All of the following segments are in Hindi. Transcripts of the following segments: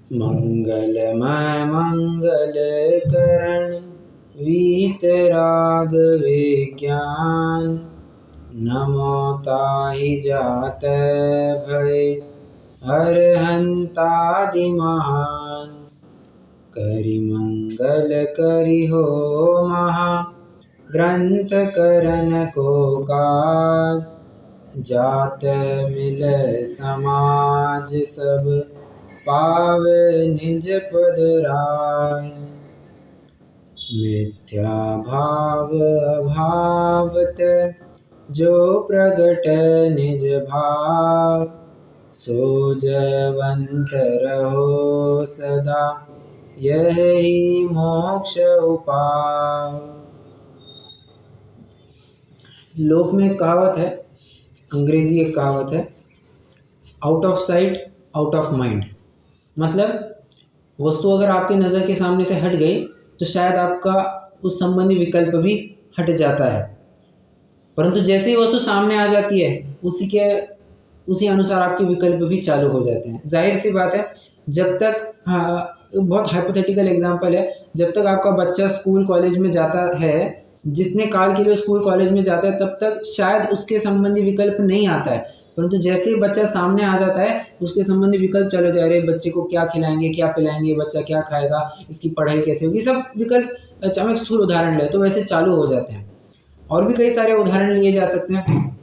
मंगलमय मंगल करण वीतराग विज्ञान। नमो ताहि जात भय हरहंतादि महान। करि मंगल करि हो महा ग्रंथ करन को काज। जात मिल समाज सब पावे निज पद राय। मिथ्या भाव अभावत जो प्रगट निज भाव। सो जयवंत रहो सदा यही मोक्ष उपाय। लोक में एक कहावत है, अंग्रेजी एक कहावत है, out of sight out of mind. मतलब वस्तु अगर आपकी नज़र के सामने से हट गई तो शायद आपका उस संबंधी विकल्प भी हट जाता है, परंतु जैसे ही वस्तु सामने आ जाती है उसी अनुसार आपके विकल्प भी चालू हो जाते हैं। जाहिर सी बात है, जब तक बहुत हाइपोथेटिकल एग्जांपल है, जब तक आपका बच्चा स्कूल कॉलेज में जाता है, जितने काल के लिए स्कूल कॉलेज में जाता है तब तक शायद उसके संबंधी विकल्प नहीं आता है, परंतु जैसे ही बच्चा सामने आ जाता है उसके संबंधी विकल्प चले जा रहे, बच्चे को क्या खिलाएंगे, क्या पिलाएंगे, बच्चा क्या खाएगा, इसकी पढ़ाई कैसे होगी, सब विकल्प। अच्छा, हम एक स्थूल उदाहरण ले तो वैसे चालू हो जाते हैं। और भी कई सारे उदाहरण लिए जा सकते हैं,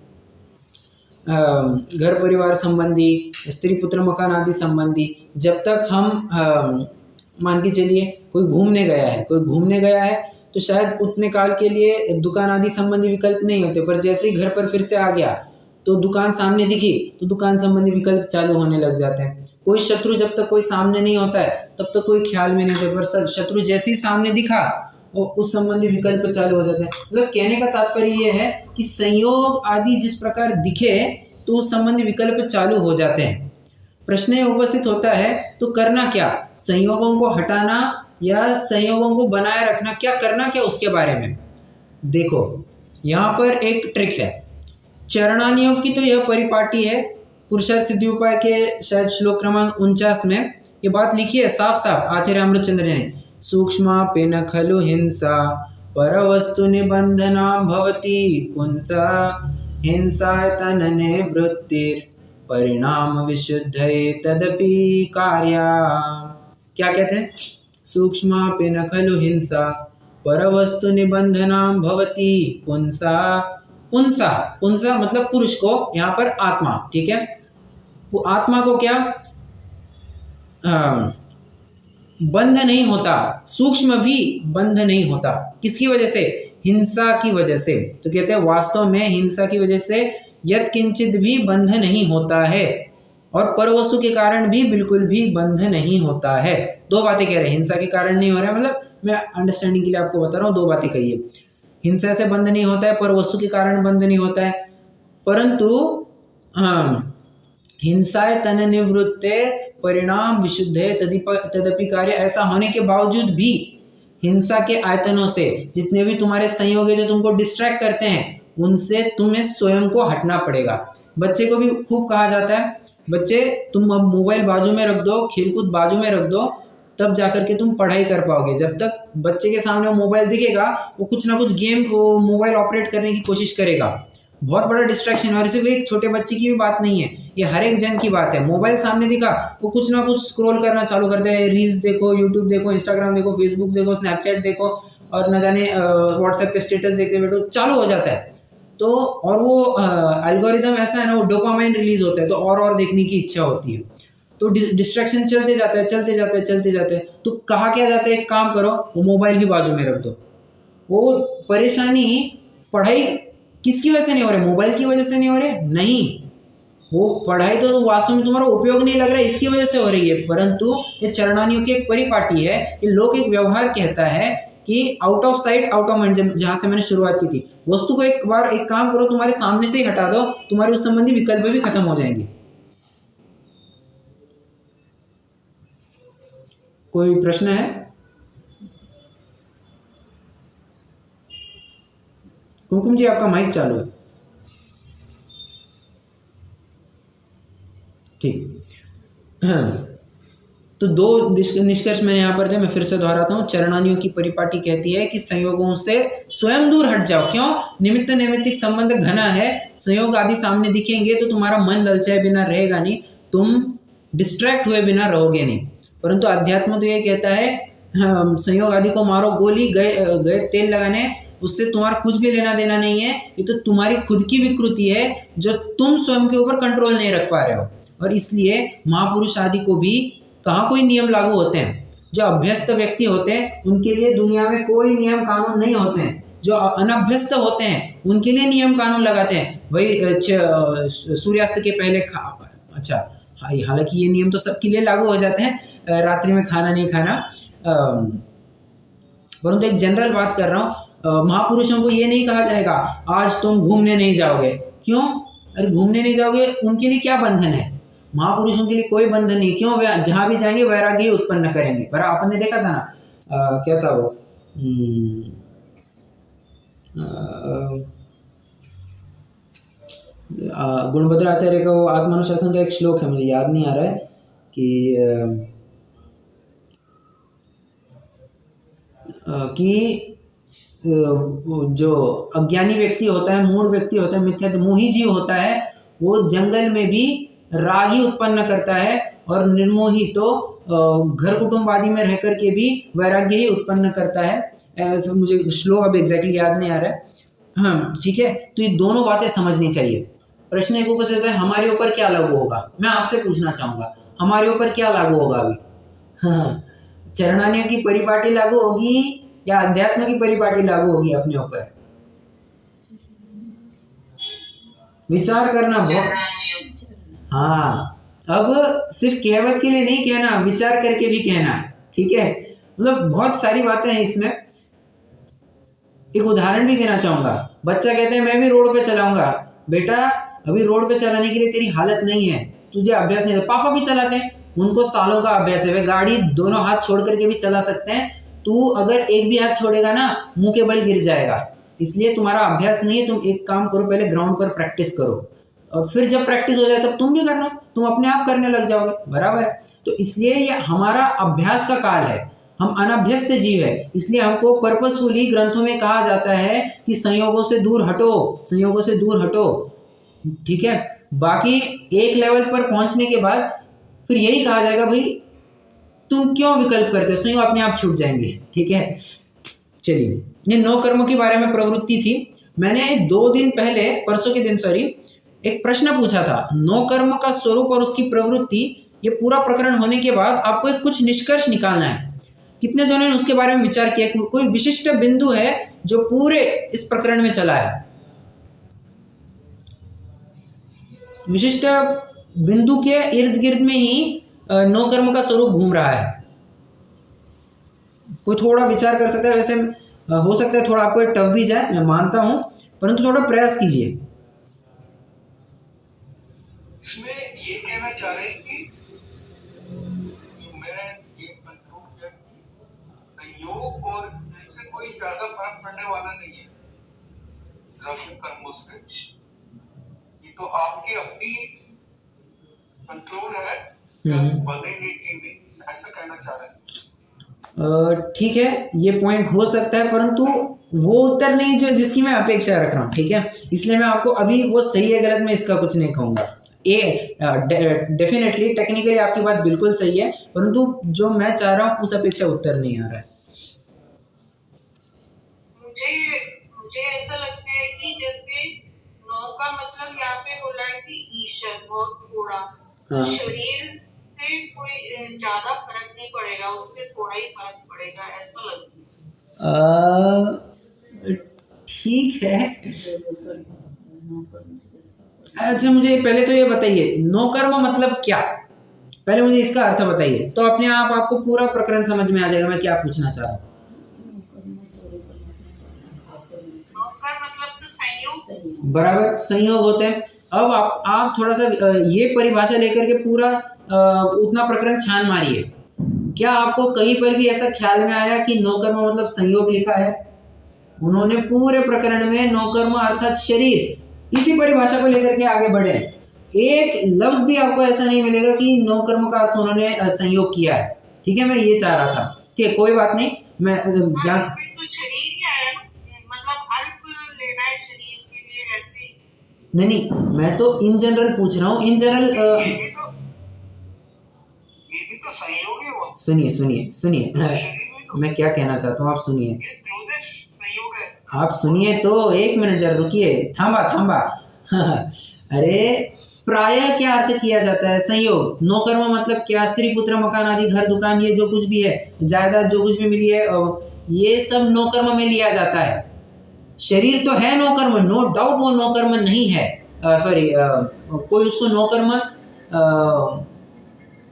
घर परिवार संबंधी, स्त्री पुत्र मकान आदि संबंधी। जब तक हम मान के चलिए कोई घूमने गया है तो शायद उतने काल के लिए दुकान आदि संबंधी विकल्प नहीं होते, पर जैसे ही घर पर फिर से आ गया तो दुकान सामने दिखी तो दुकान संबंधी विकल्प चालू होने लग जाते हैं। कोई शत्रु जब तक कोई सामने नहीं होता है तब तक कोई ख्याल में नहीं होता, पर शत्रु जैसे ही सामने दिखा वो उस संबंधी विकल्प चालू हो जाते हैं। मतलब कहने का तात्पर्य ये है कि संयोग आदि जिस प्रकार दिखे तो उस संबंधी विकल्प चालू हो जाते हैं। प्रश्न ये उपस्थित होता है तो करना क्या, संयोगों को हटाना या संयोगों को बनाए रखना, क्या करना क्या उसके बारे में। देखो यहाँ पर एक ट्रिक है। चरणानियोग की तो यह परिपाटी है, पुरुषार्थ सिद्धि उपाय के शायद श्लोक क्रमांक 49 में ये बात लिखी है साफ साफ आचार्य अमृतचंद्र ने। सूक्ष्मापि न खलु हिंसा परवस्तु निबंधना भवति पुंसा। हिंसा तनने वृत्तिर परिणाम विशुद्धये तदपि कार्या। क्या कहते हैं? सूक्ष्मापि न खलु हिंसा परवस्तु निबंधना भवति पुंसा। पुंसा, पुंसा मतलब पुरुष को, यहाँ पर आत्मा, ठीक है। वो आत्मा को क्या बंध नहीं होता, सूक्ष्म भी बंध नहीं होता। किसकी वजह से? हिंसा की वजह से। तो कहते हैं वास्तव में हिंसा की वजह से यत् किंचित भी बंध नहीं होता है, और परवस्तु के कारण भी बिल्कुल भी बंध नहीं होता है। दो बातें कह रहे हैं, हिंसा के कारण नहीं हो रहा है, मतलब मैं अंडरस्टैंडिंग के लिए आपको बता रहा हूँ, दो बातें कही है। हिंसा से बंध नहीं होता है, पर वस्तु के कारण बंध नहीं होता है, परंतु हिंसाए तन निवृत्ते परिणाम विशुद्धे तदपि कार्य। ऐसा होने के बावजूद भी हिंसा के आयतनों से जितने भी तुम्हारे संयोग है जो तुमको डिस्ट्रैक्ट करते हैं, उनसे तुम्हें स्वयं को हटना पड़ेगा। बच्चे को भी खूब कहा जाता है, बच्चे तुम अब मोबाइल बाजू में रख दो, खेलकूद बाजू में रख दो, तब जाकर के तुम पढ़ाई कर पाओगे। जब तक बच्चे के सामने मोबाइल दिखेगा वो कुछ ना कुछ गेम को मोबाइल ऑपरेट करने की कोशिश करेगा, बहुत बड़ा डिस्ट्रैक्शन। और सिर्फ एक छोटे बच्चे की भी बात नहीं है, ये हर एक जन की बात है। मोबाइल सामने दिखा वो कुछ ना कुछ स्क्रॉल करना चालू कर दे, रील्स देखो, यूट्यूब देखो, इंस्टाग्राम देखो, फेसबुक देखो, स्नैपचैट देखो, और न जाने व्हाट्सएप पे स्टेटस देखते बैठो, चालू हो जाता है। तो और वो एल्गोरिदम ऐसा है ना, वो डोपामाइन रिलीज होता है, तो और देखने की इच्छा होती है, तो डिस्ट्रैक्शन चलते जाता है। तो कहा क्या जाता है, एक काम करो, वो मोबाइल ही बाजू में रख दो। वो परेशानी पढ़ाई किसकी वजह से नहीं हो रही? मोबाइल की वजह से नहीं हो रही? नहीं, वो पढ़ाई तो वास्तव में तुम्हारा उपयोग नहीं लग रहा है, इसकी वजह से हो रही है। परंतु ये चरणानियों की एक परिपाटी है, ये लोक एक व्यवहार कहता है कि out of sight out of mind, जहां से मैंने शुरुआत की थी। वस्तु को एक बार एक काम करो, तुम्हारे सामने से ही हटा दो, तुम्हारे उस संबंधी विकल्प भी खत्म हो जाएंगे। कोई प्रश्न है? कुमकुम जी आपका माइक चालू है। ठीक, तो दो निष्कर्ष मैंने यहाँ पर दिए, मैं फिर से दोहराता हूँ। चरणानियों की परिपाटी कहती है कि संयोगों से स्वयं दूर हट जाओ। क्यों? निमित्त नैमित्तिक संबंध घना है, संयोग आदि सामने दिखेंगे तो तुम्हारा मन ललचाए बिना रहेगा नहीं, तुम डिस्ट्रैक्ट हुए बिना रहोगे नहीं। परंतु अध्यात्म तो ये कहता है संयोग आदि को मारो गोली, गए तेल लगाने, उससे तुम्हारा कुछ भी लेना देना नहीं है। ये तो तुम्हारी खुद की विकृति है जो तुम स्वयं के ऊपर कंट्रोल नहीं रख पा रहे हो। और इसलिए महापुरुष आदि को भी कहाँ कोई नियम लागू होते हैं। जो अभ्यस्त व्यक्ति होते हैं उनके लिए दुनिया में कोई नियम कानून नहीं होते हैं। जो अनभ्यस्त होते हैं उनके लिए नियम कानून लगाते हैं। वही सूर्यास्त के पहले अच्छा, हालांकि ये नियम तो सबके लिए लागू हो जाते हैं, रात्रि में खाना नहीं खाना, परंतु एक जनरल बात कर रहा हूँ। महापुरुषों को ये नहीं कहा जाएगा आज तुम घूमने नहीं जाओगे। क्यों? अरे घूमने नहीं जाओगे, उनके लिए क्या बंधन है? महापुरुषों के लिए कोई बंधन नहीं। क्यों? वे जहाँ भी जाएंगे वैराग्य उत्पन्न करेंगे। पर आपने देखा था ना, क्या था वो, गुणभद्र आचार्य का वो आत्मानुशासन का एक श्लोक है, मुझे याद नहीं आ रहा है कि जो अज्ञानी व्यक्ति होता है, मूढ़ व्यक्ति होता है, मिथ्या मोही जीव होता है, वो जंगल में भी राग ही उत्पन्न करता है, और निर्मोही तो घर कुटुंब आदि में रह करके भी वैराग्य ही उत्पन्न करता है। ऐसा मुझे श्लोक अब एग्जैक्टली याद नहीं आ रहा है। हाँ ठीक है, तो ये दोनों बातें समझनी चाहिए। प्रश्न एक उपस्थित होता है, हमारे ऊपर क्या लागू होगा? मैं आपसे पूछना चाहूंगा, हमारे ऊपर क्या लागू होगा अभी? हाँ, चरणानियों की परिपाटी लागू होगी या अध्यात्म की परिपाटी लागू होगी अपने ऊपर? विचार करना बहुत। हाँ, अब सिर्फ कहवत के लिए नहीं कहना, विचार करके भी कहना। ठीक है, मतलब बहुत सारी बातें हैं इसमें। एक उदाहरण भी देना चाहूंगा। बच्चा कहते हैं मैं भी रोड पे चलाऊंगा। बेटा अभी रोड पे चलाने के लिए तेरी हालत नहीं है, तुझे अभ्यास नहीं है। पापा भी चलाते हैं, उनको सालों का अभ्यास है, वे गाड़ी दोनों हाथ छोड़ करके भी चला सकते हैं। तू अगर एक भी हाथ छोड़ेगा ना, मुंह के बल गिर जाएगा। इसलिए तुम्हारा अभ्यास नहीं है। तुम एक काम करो, पहले ग्राउंड पर प्रैक्टिस करो, और फिर जब प्रैक्टिस हो जाए तब तुम भी करना, तुम अपने आप करने लग जाओगे। बराबर है? तो इसलिए ये हमारा अभ्यास का काल है, हम अनभ्यस्त जीव है। इसलिए हमको पर्पसफुली ग्रंथों में कहा जाता है कि संयोगों से दूर हटो, संयोगों से दूर हटो। ठीक है, बाकी एक लेवल पर पहुंचने के बाद फिर यही कहा जाएगा भाई तुम क्यों विकल्प करते हो, संयोग अपने आप छूट जाएंगे। ठीक है, चलिए, ये 9 कर्मों के बारे में प्रवृत्ति थी। मैंने 2 दिन पहले, परसों के दिन सॉरी, एक प्रश्न पूछा था 9 कर्म का स्वरूप और उसकी प्रवृत्ति। ये पूरा प्रकरण होने के बाद आपको एक कुछ निष्कर्ष निकालना है। कितने जनों ने उसके बारे में विचार किया? कोई विशिष्ट बिंदु है जो पूरे इस प्रकरण में चला है? विशिष्ट बिंदु के इर्द गिर्द में ही 9 कर्म का स्वरूप घूम रहा है। कोई थोड़ा विचार कर सकता है? वैसे हो सकता है थोड़ा आपको टफ भी जाए, मैं मानता हूं, परंतु थोड़ा प्रयास कीजिए। इसमें ये कहना चाह रहे हैं कि मैं ये कंक्लूड किया कि योग और इससे कोई ज्यादा फर्क पड़ने वाला नहीं है लौकिक कर्मों से। ये तो आपकी अपनी कंट्रोल है, बनेगी कि नहीं, ऐसा कहना चाह रहे हैं। ठीक है, ये पॉइंट हो सकता है, परंतु वो उत्तर नहीं जो जिसकी मैं अपेक्षा रख रहा हूँ। ठीक है, इसलिए मैं आपको अभी वो सही है गलत में इसका कुछ नहीं कहूंगा। डेफिनेटली टेक्निकली आपकी बात बिल्कुल सही है, परंतु जो मैं चाह रहा हूँ उस अपेक्षा उत्तर नहीं आ रहा है। मुझे ऐसा लगता है कि जैसे 9 का मतलब यहाँ पे बोला है कि ईश्वर बहुत थोड़ा, शरीर से कोई ज्यादा फर्क नहीं पड़ेगा, उससे थोड़ा ही फर्क पड़ेगा, ऐसा लगता है। ठीक है, अच्छा मुझे पहले तो ये बताइए 9 कर्म मतलब क्या? पहले मुझे इसका अर्थ बताइए, तो अपने आप आपको पूरा प्रकरण समझ में आ जाएगा मैं क्या पूछना चाह रहा हूँ। बराबर, संयोग होते हैं। अब आप थोड़ा सा ये परिभाषा लेकर के पूरा उतना प्रकरण छान मारिए। क्या आपको कहीं पर भी ऐसा ख्याल में आया कि 9 कर्म मतलब संयोग लिखा है? उन्होंने पूरे प्रकरण में 9 कर्म अर्थात शरीर, इसी परिभाषा को लेकर के आगे बढ़े। एक लफ्ज भी आपको ऐसा नहीं मिलेगा कि 9 कर्म का अर्थ उन्होंने संयोग किया है। ठीक है, मैं ये चाह रहा था। ठीक है, कोई बात नहीं, मैं जान तो शरीर क्या है ना, मतलब अल्प लेना है शरीर के लिए ऐसे। नहीं, मैं तो इन जनरल पूछ रहा हूँ, इन जनरल। ये भी तो संयोग है वो। सुनिए सुनिए सुनिए, मैं क्या कहना चाहता हूँ, आप सुनिए। ये क्लोजेस्ट संयोग है। आप सुनिए तो, एक मिनट जरा रुकिए, थांबा थांबा। अरे प्रायः क्या अर्थ किया जाता है? संयोग। नौकर्म मतलब क्या? स्त्री पुत्र मकान आदि घर दुकान, ये जो कुछ भी है, जायदाद जो कुछ भी मिली है, ये सब नौकर्म में लिया जाता है। शरीर तो है नौकर्म, नो डाउट वो नौकर्म नहीं है, सॉरी, कोई उसको नौकर्म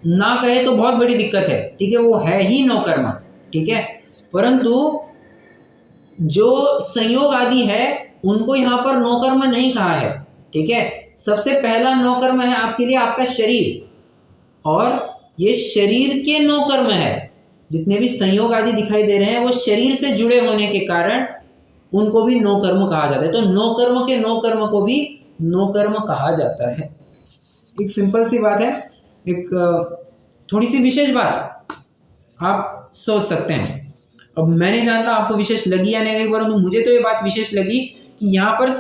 ना कहे तो बहुत बड़ी दिक्कत है, ठीक है, वो है ही नौकर्म, ठीक है। परंतु जो संयोग आदि है उनको यहाँ पर नौकर्म नहीं कहा है, ठीक है। सबसे पहला नौकर्म है आपके लिए आपका शरीर, और ये शरीर के नौकर्म है। जितने भी संयोग आदि दिखाई दे रहे हैं वो शरीर से जुड़े होने के कारण उनको भी नौकर्म कहा जाता है। तो नौकर्म के नौकर्म को भी नौकर्म कहा जाता है। एक सिंपल सी बात है, एक थोड़ी सी विशेष बात आप सोच सकते हैं। अब मैं नहीं जानता आपको विशेष लगी या नहीं, परंतु मुझे तो ये बात विशेष लगी कि यहाँ पर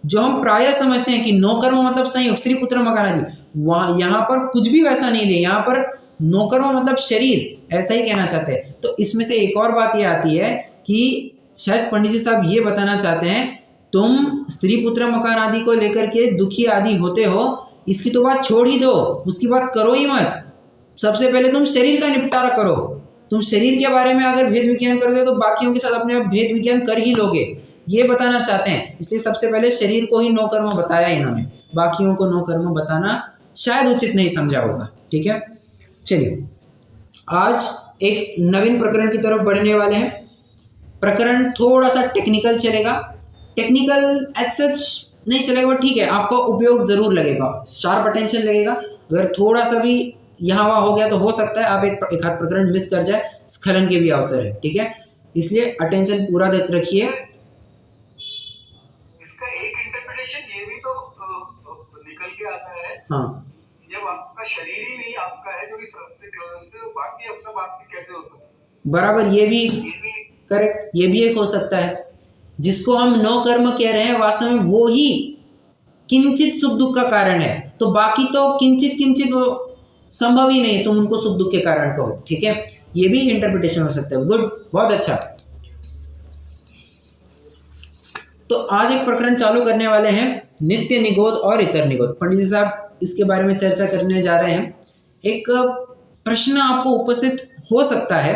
जो हम प्रायः समझते हैं कि नौकर्म मतलब संयोग, स्त्री पुत्र मकान आदि, वहाँ यहाँ पर कुछ भी वैसा नहीं है। यहाँ पर नौकर्म मतलब शरीर, ऐसा ही कहना चाहते हैं। तो इसमें से एक और बात ये आती है कि शायद पंडित जी साहब ये बताना चाहते हैं, तुम स्त्री पुत्र मकान आदि को लेकर के दुखी आदि होते हो, इसकी तो बात छोड़ ही दो, उसकी बात करो ही मत। सबसे पहले तुम शरीर का निपटारा करो। तुम शरीर के बारे में अगर भेद विज्ञान कर दो तो बाकियों के साथ अपने आप भेद विज्ञान कर ही लोगे, ये बताना चाहते हैं। इसलिए सबसे पहले शरीर को ही नौकर्म बताया इन्होंने, बाकियों को नौकर्म बताना शायद उचित नहीं समझा होगा, ठीक है। चलिए आज एक नवीन प्रकरण की तरफ बढ़ने वाले हैं। प्रकरण थोड़ा सा टेक्निकल चलेगा, टेक्निकल एज सच नहीं चलेगा, बट ठीक है, आपको उपयोग जरूर लगेगा, शार्प अटेंशन लगेगा। अगर थोड़ा सा भी यहाँ वहाँ हो गया तो हो सकता है आप एक आध प्रकरण मिस कर जाए, स्खलन के भी अवसर है, ठीक है। इसलिए अटेंशन पूरा रखिए। इसका एक इंटरप्रिटेशन ये भी तो निकल के आता है, हाँ, जब आपका शरीर ही नहीं आपका है, जो कि सबसे क्लोजेस्ट है, बाकी अब सब आपके कैसे हो सकता है? बराबर, ये भी करेक्ट, ये भी एक हो सकता है। जिसको हम नौकर्म कह रहे हैं वास्तव में वो ही किंचित सुख दुख का कारण है, तो बाकी तो किंचित किंचित वो संभव ही नहीं, तुम उनको सुख दुख के कारण कहो, ठीक है। ये भी इंटरप्रिटेशन हो सकता है। गुड, बहुत अच्छा। तो आज एक प्रकरण चालू करने वाले हैं, नित्य निगोद और इतर निगोद। पंडित जी साहब इसके बारे में चर्चा करने जा रहे हैं। एक प्रश्न आपको उपस्थित हो सकता है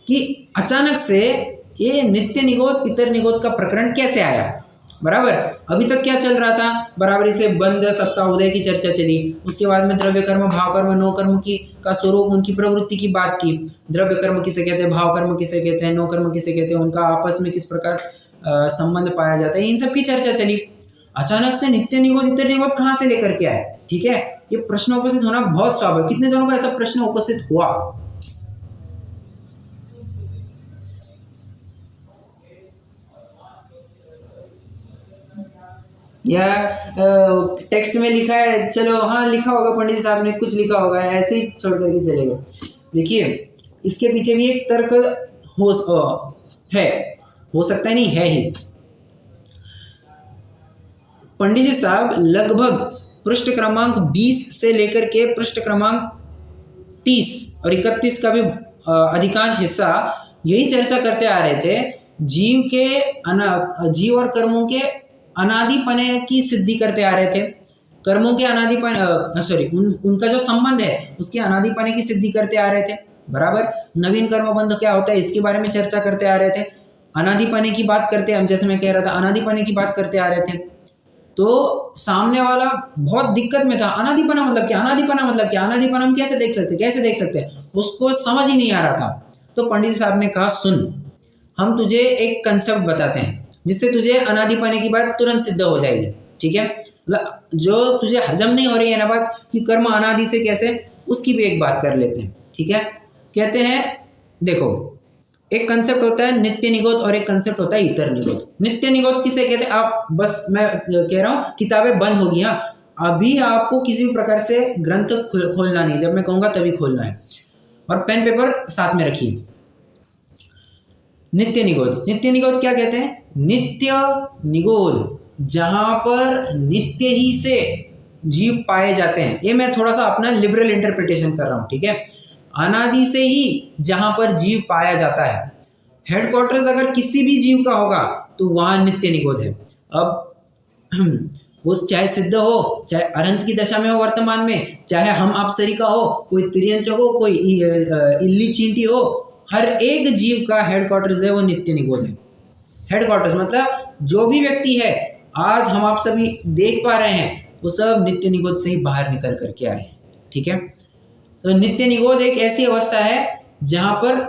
कि अचानक से ये नित्य निगोद इतर निगोद का प्रकरण कैसे आया, बराबर। अभी तक क्या चल रहा था, बराबर से बंध सत्ता उदय की चर्चा चली, उसके बाद में द्रव्य कर्म भाव कर्म नौ कर्म की का स्वरूप, उनकी प्रवृत्ति की बात की। द्रव्य कर्म किसे कहते हैं, भाव कर्म किसे कहते हैं, नौ कर्म किसे कहते हैं, उनका आपस में किस प्रकार संबंध पाया जाता है, इन सब की चर्चा चली। अचानक से नित्य निगोद इतर निगोद कहाँ से लेकर के आए, ठीक है। ये प्रश्न उपस्थित होना बहुत स्वाभाविक। कितने जनों को ऐसा प्रश्न उपस्थित हुआ? या टेक्स्ट में लिखा है, चलो हाँ लिखा होगा, पंडित साहब ने कुछ लिखा होगा, ऐसे ही छोड़ करके चलेगा। देखिए इसके पीछे भी एक तर्क हो सकता है, नहीं है ही। पंडित जी साहब लगभग पृष्ठ क्रमांक 20 से लेकर के पृष्ठ क्रमांक 30 और 31 का भी अधिकांश हिस्सा यही चर्चा करते आ रहे थे, जीव और कर्मों के अनादिपने की सिद्धि करते आ रहे थे। कर्मों के अनादिपन उनका जो संबंध है उसके अनादिपने की सिद्धि करते आ रहे थे, बराबर। नवीन कर्मबंध क्या होता है इसके बारे में चर्चा करते आ रहे थे। अनादिपने की बात करते, हम जैसे मैं कह रहा था, अनादिपने की बात करते आ रहे थे। तो सामने वाला बहुत दिक्कत में था, अनादिपना मतलब क्या, अनादिपना मतलब क्या, अनादिपना हम कैसे देख सकते हैं, उसको समझ ही नहीं आ रहा था। तो पंडित साहब ने कहा, सुन हम तुझे एक कंसेप्ट बताते हैं जिससे तुझे अनादिपने की बात तुरंत सिद्ध हो जाएगी, ठीक है। जो तुझे हजम नहीं हो रही है ना बात कि कर्म अनादि से कैसे, उसकी भी एक बात कर लेते हैं, ठीक है। कहते हैं देखो, एक कंसेप्ट होता है नित्य निगोद और एक कंसेप्ट होता है इतर निगोद। नित्य निगोद किसे कहते हैं, आप बस मैं कह रहा हूँ किताबें बंद होगी, हाँ अभी आपको किसी भी प्रकार से ग्रंथ खोलना नहीं, जब मैं कहूँगा तभी खोलना है। और पेन पेपर साथ में रखिए। नित्य निगोद, नित्य निगोद क्या कहते हैं? नित्य निगोद, जहां पर नित्य ही से जीव पाए जाते हैं। ये मैं थोड़ा सा अपना लिबरल इंटरप्रिटेशन कर रहा हूं, ठीक है। अनादि से ही जहां पर जीव पाया जाता है, हेडक्वार्टर्स अगर किसी भी जीव का होगा तो वहां नित्य निगोद है। अब वो चाहे सिद्ध हो, चाहे अनंत की दशा में हो वर्तमान में, चाहे हम अप्सरिका हो, कोई तिर्यंचक हो, कोई इल्ली चींटी हो, हर एक जीव का हेडक्वार्टर्स है वो नित्य निगोद है। हेडक्वार्टर्स मतलब जो भी व्यक्ति है आज हम आप सभी देख पा रहे हैं वो सब नित्य निगोद से ही बाहर निकल करके आए हैं, ठीक है। तो नित्य निगोद एक ऐसी अवस्था है जहां पर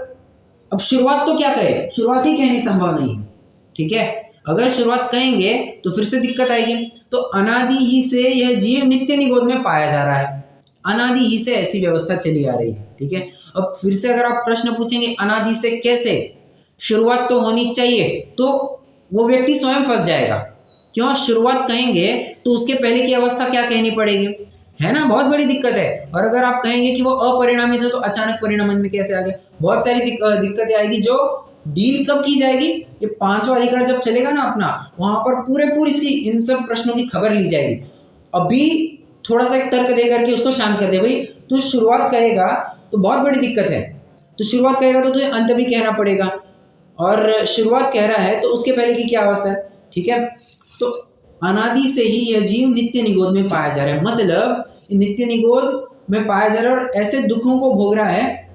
अब शुरुआत तो क्या कहे, शुरुआत ही कहनी संभव नहीं है, ठीक है। अगर शुरुआत कहेंगे तो फिर से दिक्कत आएगी। तो अनादि ही से यह जीव नित्य निगोद में पाया जा रहा है, अनादि ही से ऐसी व्यवस्था चली आ रही है, ठीक है। अब फिर से अगर आप प्रश्न पूछेंगे अनादि से कैसे, शुरुआत तो होनी चाहिए, तो वो व्यक्ति स्वयं फंस जाएगा। क्यों? शुरुआत कहेंगे तो उसके पहले की अवस्था क्या कहनी पड़ेगी, है ना, बहुत बड़ी दिक्कत है। और अगर आप कहेंगे कि वो अपरिणामी था तो अचानक परिणामन में कैसे आ गया, बहुत सारी दिक्कतें आएगी जो डील कब की जाएगी, ये पांचवा अधिकार जब चलेगा ना अपना, वहां पर पूरी सी इन सब प्रश्नों की खबर ली जाएगी। अभी थोड़ा सा एक तर्क दे करके उसको शांत कर दे, भाई तू शुरुआत करेगा तो बहुत बड़ी दिक्कत है, तो शुरुआत करेगा तो तुझे अंत भी कहना पड़ेगा, और शुरुआत कह रहा है तो उसके पहले की क्या अवस्था है, ठीक है। तो अनादि से ही यह जीव नित्य निगोद में पाया जा रहा है, मतलब नित्य निगोद में पाया जा रहा है और ऐसे दुखों को भोग रहा है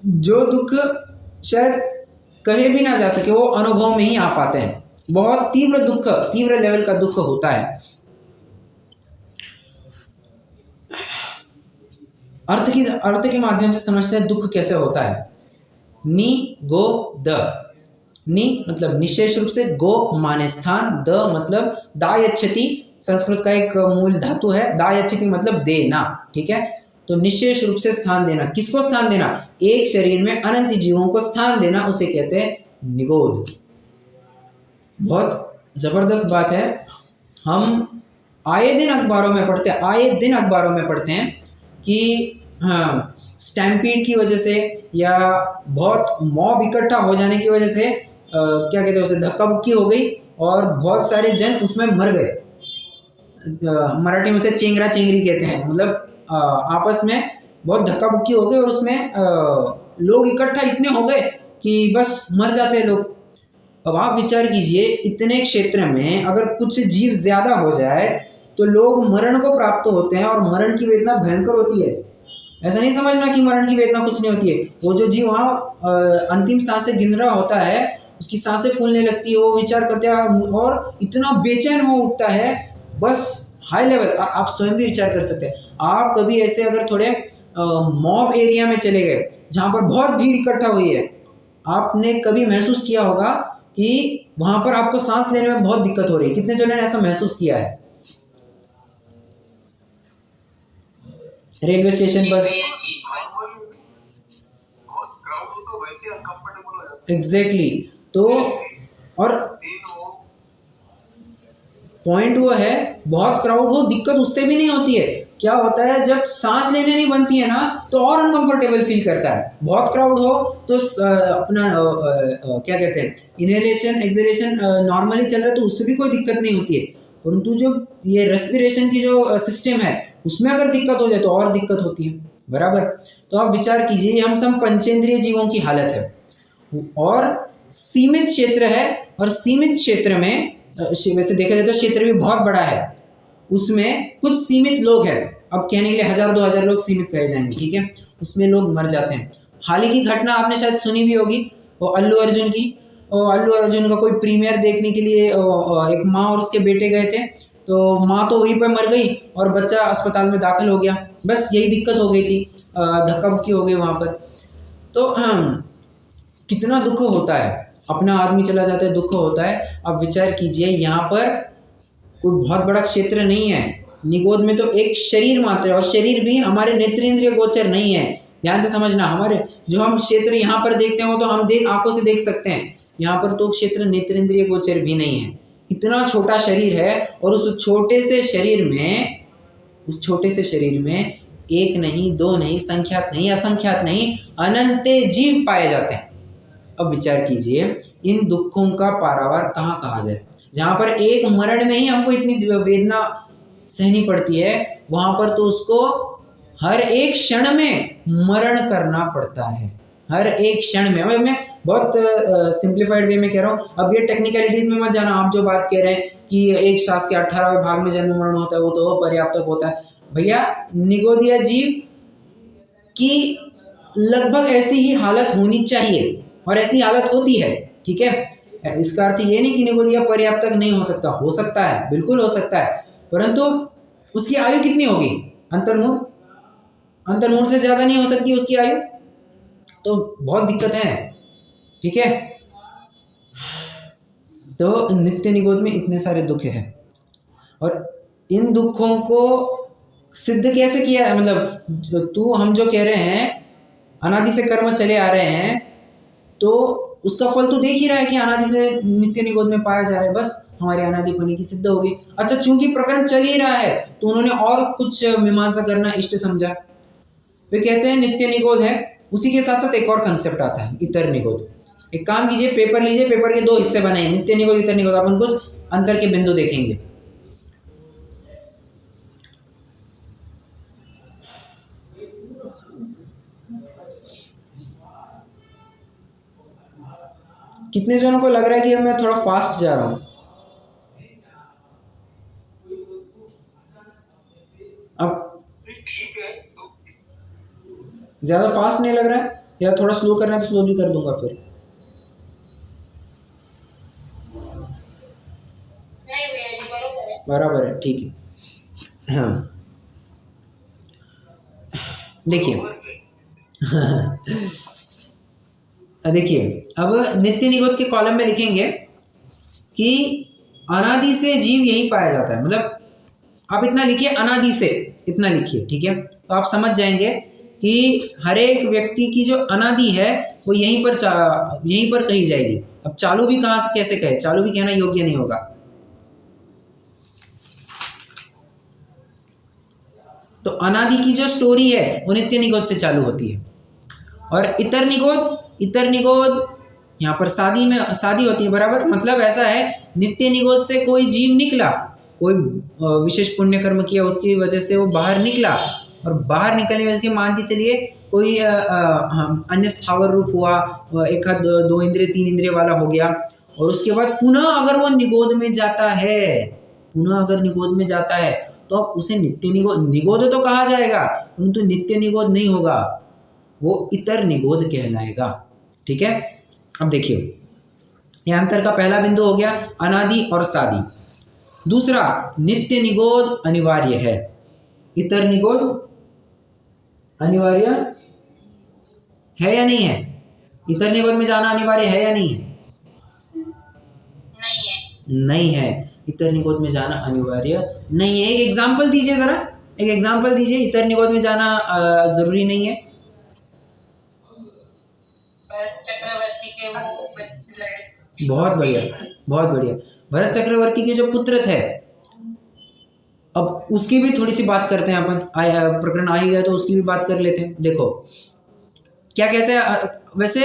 जो दुख शायद कहे भी ना जा सके, वो अनुभव में ही आ पाते हैं। बहुत तीव्र दुख, तीव्र लेवल का दुख होता है। अर्थ के माध्यम से समझते हैं दुख कैसे होता है। नि गो द, नि मतलब निशेष रूप से, गो माने स्थान, द मतलब दायच्छति, संस्कृत का एक मूल धातु है, दायच्छति मतलब देना, ठीक है। तो निशेष रूप से स्थान देना, किसको स्थान देना, एक शरीर में अनंत जीवों को स्थान देना, उसे कहते हैं निगोद। बहुत जबरदस्त बात है। हम आए दिन अखबारों में पढ़ते हैं कि हाँ, स्टैम्पीड की वजह से या बहुत मॉब इकट्ठा हो जाने की वजह से क्या कहते हैं उसे, धक्का बुक्की हो गई और बहुत सारे जन उसमें मर गए। मराठी में उसे चेंगरा चेंगरी कहते हैं, मतलब आपस में बहुत धक्का बुक्की हो गई और उसमें लोग इकट्ठा इतने हो गए कि बस मर जाते हैं लोग। अब आप विचार कीजिए, इतने क्षेत्र में अगर कुछ जीव ज्यादा हो जाए तो लोग मरण को प्राप्त होते हैं, और मरण की वेदना भयंकर होती है। ऐसा नहीं समझना कि मरण की वेदना कुछ नहीं होती है। वो जो जीव वहाँ अंतिम सांसें गिन रहा होता है, उसकी सांसें फूलने लगती है, वो विचार करते हैं और इतना बेचैन हो उठता है, बस हाई लेवल। आप स्वयं भी विचार कर सकते हैं। आप कभी ऐसे अगर थोड़े मॉब एरिया में चले गए जहाँ पर बहुत भीड़ इकट्ठा हुई है, आपने कभी महसूस किया होगा कि वहां पर आपको सांस लेने में बहुत दिक्कत हो रही है। कितने जनों ने ऐसा महसूस किया है? रेलवे स्टेशन पर एग्जैक्टली तो, और पॉइंट वो है, बहुत क्राउड हो दिक्कत उससे भी नहीं होती है। क्या होता है, जब सांस लेने नहीं बनती है ना तो और अनकंफर्टेबल फील करता है। बहुत क्राउड हो तो अपना क्या कहते हैं, इनहेलेशन एक्सहेलेशन नॉर्मली चल रहा है तो उससे भी कोई दिक्कत नहीं होती है, परंतु जो ये रेस्पिरेशन की जो सिस्टम है उसमें अगर दिक्कत हो जाए तो और दिक्कत होती है, बराबर। तो आप विचार कीजिए, हम सब पंचेंद्रिय जीवों की हालत है और सीमित क्षेत्र है, और सीमित क्षेत्र में वैसे देखा जाए तो क्षेत्र भी बहुत बड़ा है, उसमें कुछ सीमित लोग हैं। अब कहने के लिए 1000-2000 लोग सीमित कहे जाएंगे, ठीक है, उसमें लोग मर जाते हैं। हाल ही की घटना आपने शायद सुनी भी होगी, वो अल्लू अर्जुन की। अल्लू अर्जुन का कोई प्रीमियर देखने के लिए एक माँ और उसके बेटे गए थे, तो माँ तो वहीं पर मर गई और बच्चा अस्पताल में दाखिल हो गया। बस यही दिक्कत हो गई थी, धक्का मुक्की हो गई वहाँ पर। तो कितना दुख होता है, अपना आदमी चला जाता है, दुख होता है। अब विचार कीजिए, यहाँ पर कोई बहुत बड़ा क्षेत्र नहीं है, निगोद में तो एक शरीर मात्र है, और शरीर भी हमारे नेत्रेंद्रिय गोचर नहीं है। ध्यान से समझना, हमारे जो हम क्षेत्र यहाँ पर देखते हैं वो तो हम आंखों से देख सकते हैं, यहाँ पर तो क्षेत्र नेत्रेंद्रिय गोचर भी नहीं है। इतना छोटा शरीर है और उस छोटे से शरीर में एक नहीं, दो नहीं, संख्यात नहीं, असंख्यात नहीं, अनंत जीव पाए जाते हैं। अब विचार कीजिए इन दुखों का पारावार कहाँ कहा जाए। जहाँ पर एक मरण में ही हमको इतनी वेदना सहनी पड़ती है, वहाँ पर तो उसको हर एक क्षण में मरण करना पड़ता है, हर एक क्षण में। मैं बहुत सिंप्लीफाइड वे में कह रहा हूँ। अब ये टेक्निकलिटीज में मत जाना। आप जो बात कह रहे हैं कि एक श्वास के 18वें भाग में जन्म मरण होता है, वो तो पर्याप्त होता है। भैया निगोदिया जीव की लगभग ऐसी ही हालत होनी चाहिए और ऐसी हालत होती है, ठीक है। इसका अर्थ ये नहीं कि निगोदिया पर्याप्त नहीं हो सकता, हो सकता है, बिल्कुल हो सकता है, परंतु उसकी आयु कितनी होगी? अंतर्मुख से ज्यादा नहीं हो सकती उसकी आयु, तो बहुत दिक्कत है, ठीक है। तो नित्य निगोद में इतने सारे दुख हैं और इन दुखों को सिद्ध कैसे किया है? मतलब हम जो कह रहे हैं अनादि से कर्म चले आ रहे हैं, तो उसका फल तो देख ही रहा है कि अनादि से नित्य निगोद में पाया जा रहा है, बस हमारे अनादि होने की सिद्ध होगी। अच्छा, चूंकि प्रकरण चल ही रहा है तो उन्होंने और कुछ मीमांसा करना इष्ट समझा। वे कहते हैं नित्य निगोद है, उसी के साथ साथ एक और कंसेप्ट आता है इतर निगोद। एक काम कीजिए, पेपर लीजिए, पेपर के 2 हिस्से बनाइए, नित्य निगोद, इतर निगोद। अपन कुछ अंतर के बिंदु देखेंगे। कितने जनों को लग रहा है कि मैं थोड़ा फास्ट जा रहा हूं? अब ठीक है, तो ज्यादा फास्ट नहीं लग रहा है, या थोड़ा स्लो करना है तो स्लो भी कर दूंगा फिर। नहीं भैया जी, बरोबर है। बराबर है, ठीक है। हाँ देखिए देखिए, अब नित्य निगोद के कॉलम में लिखेंगे कि अनादि से जीव यही पाया जाता है। मतलब आप इतना लिखिए, अनादि से इतना लिखिए, ठीक है। तो आप समझ जाएंगे कि हर एक व्यक्ति की जो अनादि है वो यहीं पर कही जाएगी। अब चालू भी कहाँ से कैसे कहे? चालू भी कहना योग्य नहीं होगा। तो अनादि की जो स्टोरी है वो नित्य निगोद से चालू होती है। और इतर निगोद यहाँ पर शादी होती है, बराबर। मतलब ऐसा है, नित्य निगोद से कोई जीव निकला, कोई विशेष पुण्य कर्म किया, उसकी वजह से वो बाहर निकला, और बाहर निकलने में उसके मान के चलिए कोई अन्य स्थावर रूप हुआ, एक हाथ 2 इंद्रिय 3 इंद्रिय वाला हो गया, और उसके बाद पुनः अगर वो निगोद में जाता है, तो अब उसे नित्य निगोद तो कहा जाएगा, परंतु नित्य निगोद नहीं होगा, वो इतर निगोद कहलाएगा, ठीक है। अब देखिए, यह अंतर का पहला बिंदु हो गया, अनादि और सादि। दूसरा, नित्य निगोद अनिवार्य है, इतर निगोद अनिवार्य है या नहीं है? इतर निगोद में जाना अनिवार्य है या नहीं है? नहीं है, इतर निगोद में जाना अनिवार्य नहीं है। एक एग्जाम्पल दीजिए, जरा एक एग्जाम्पल दीजिए, इतर निगोद में जाना जरूरी नहीं है। चक्रवर्ती के वो बहुत बढ़िया। भरत चक्रवर्ती के जो पुत्र थे, अब उसकी भी थोड़ी सी बात करते हैं अपन। प्रकरण आ ही गया तो उसकी भी बात कर लेते हैं। देखो क्या कहते हैं। वैसे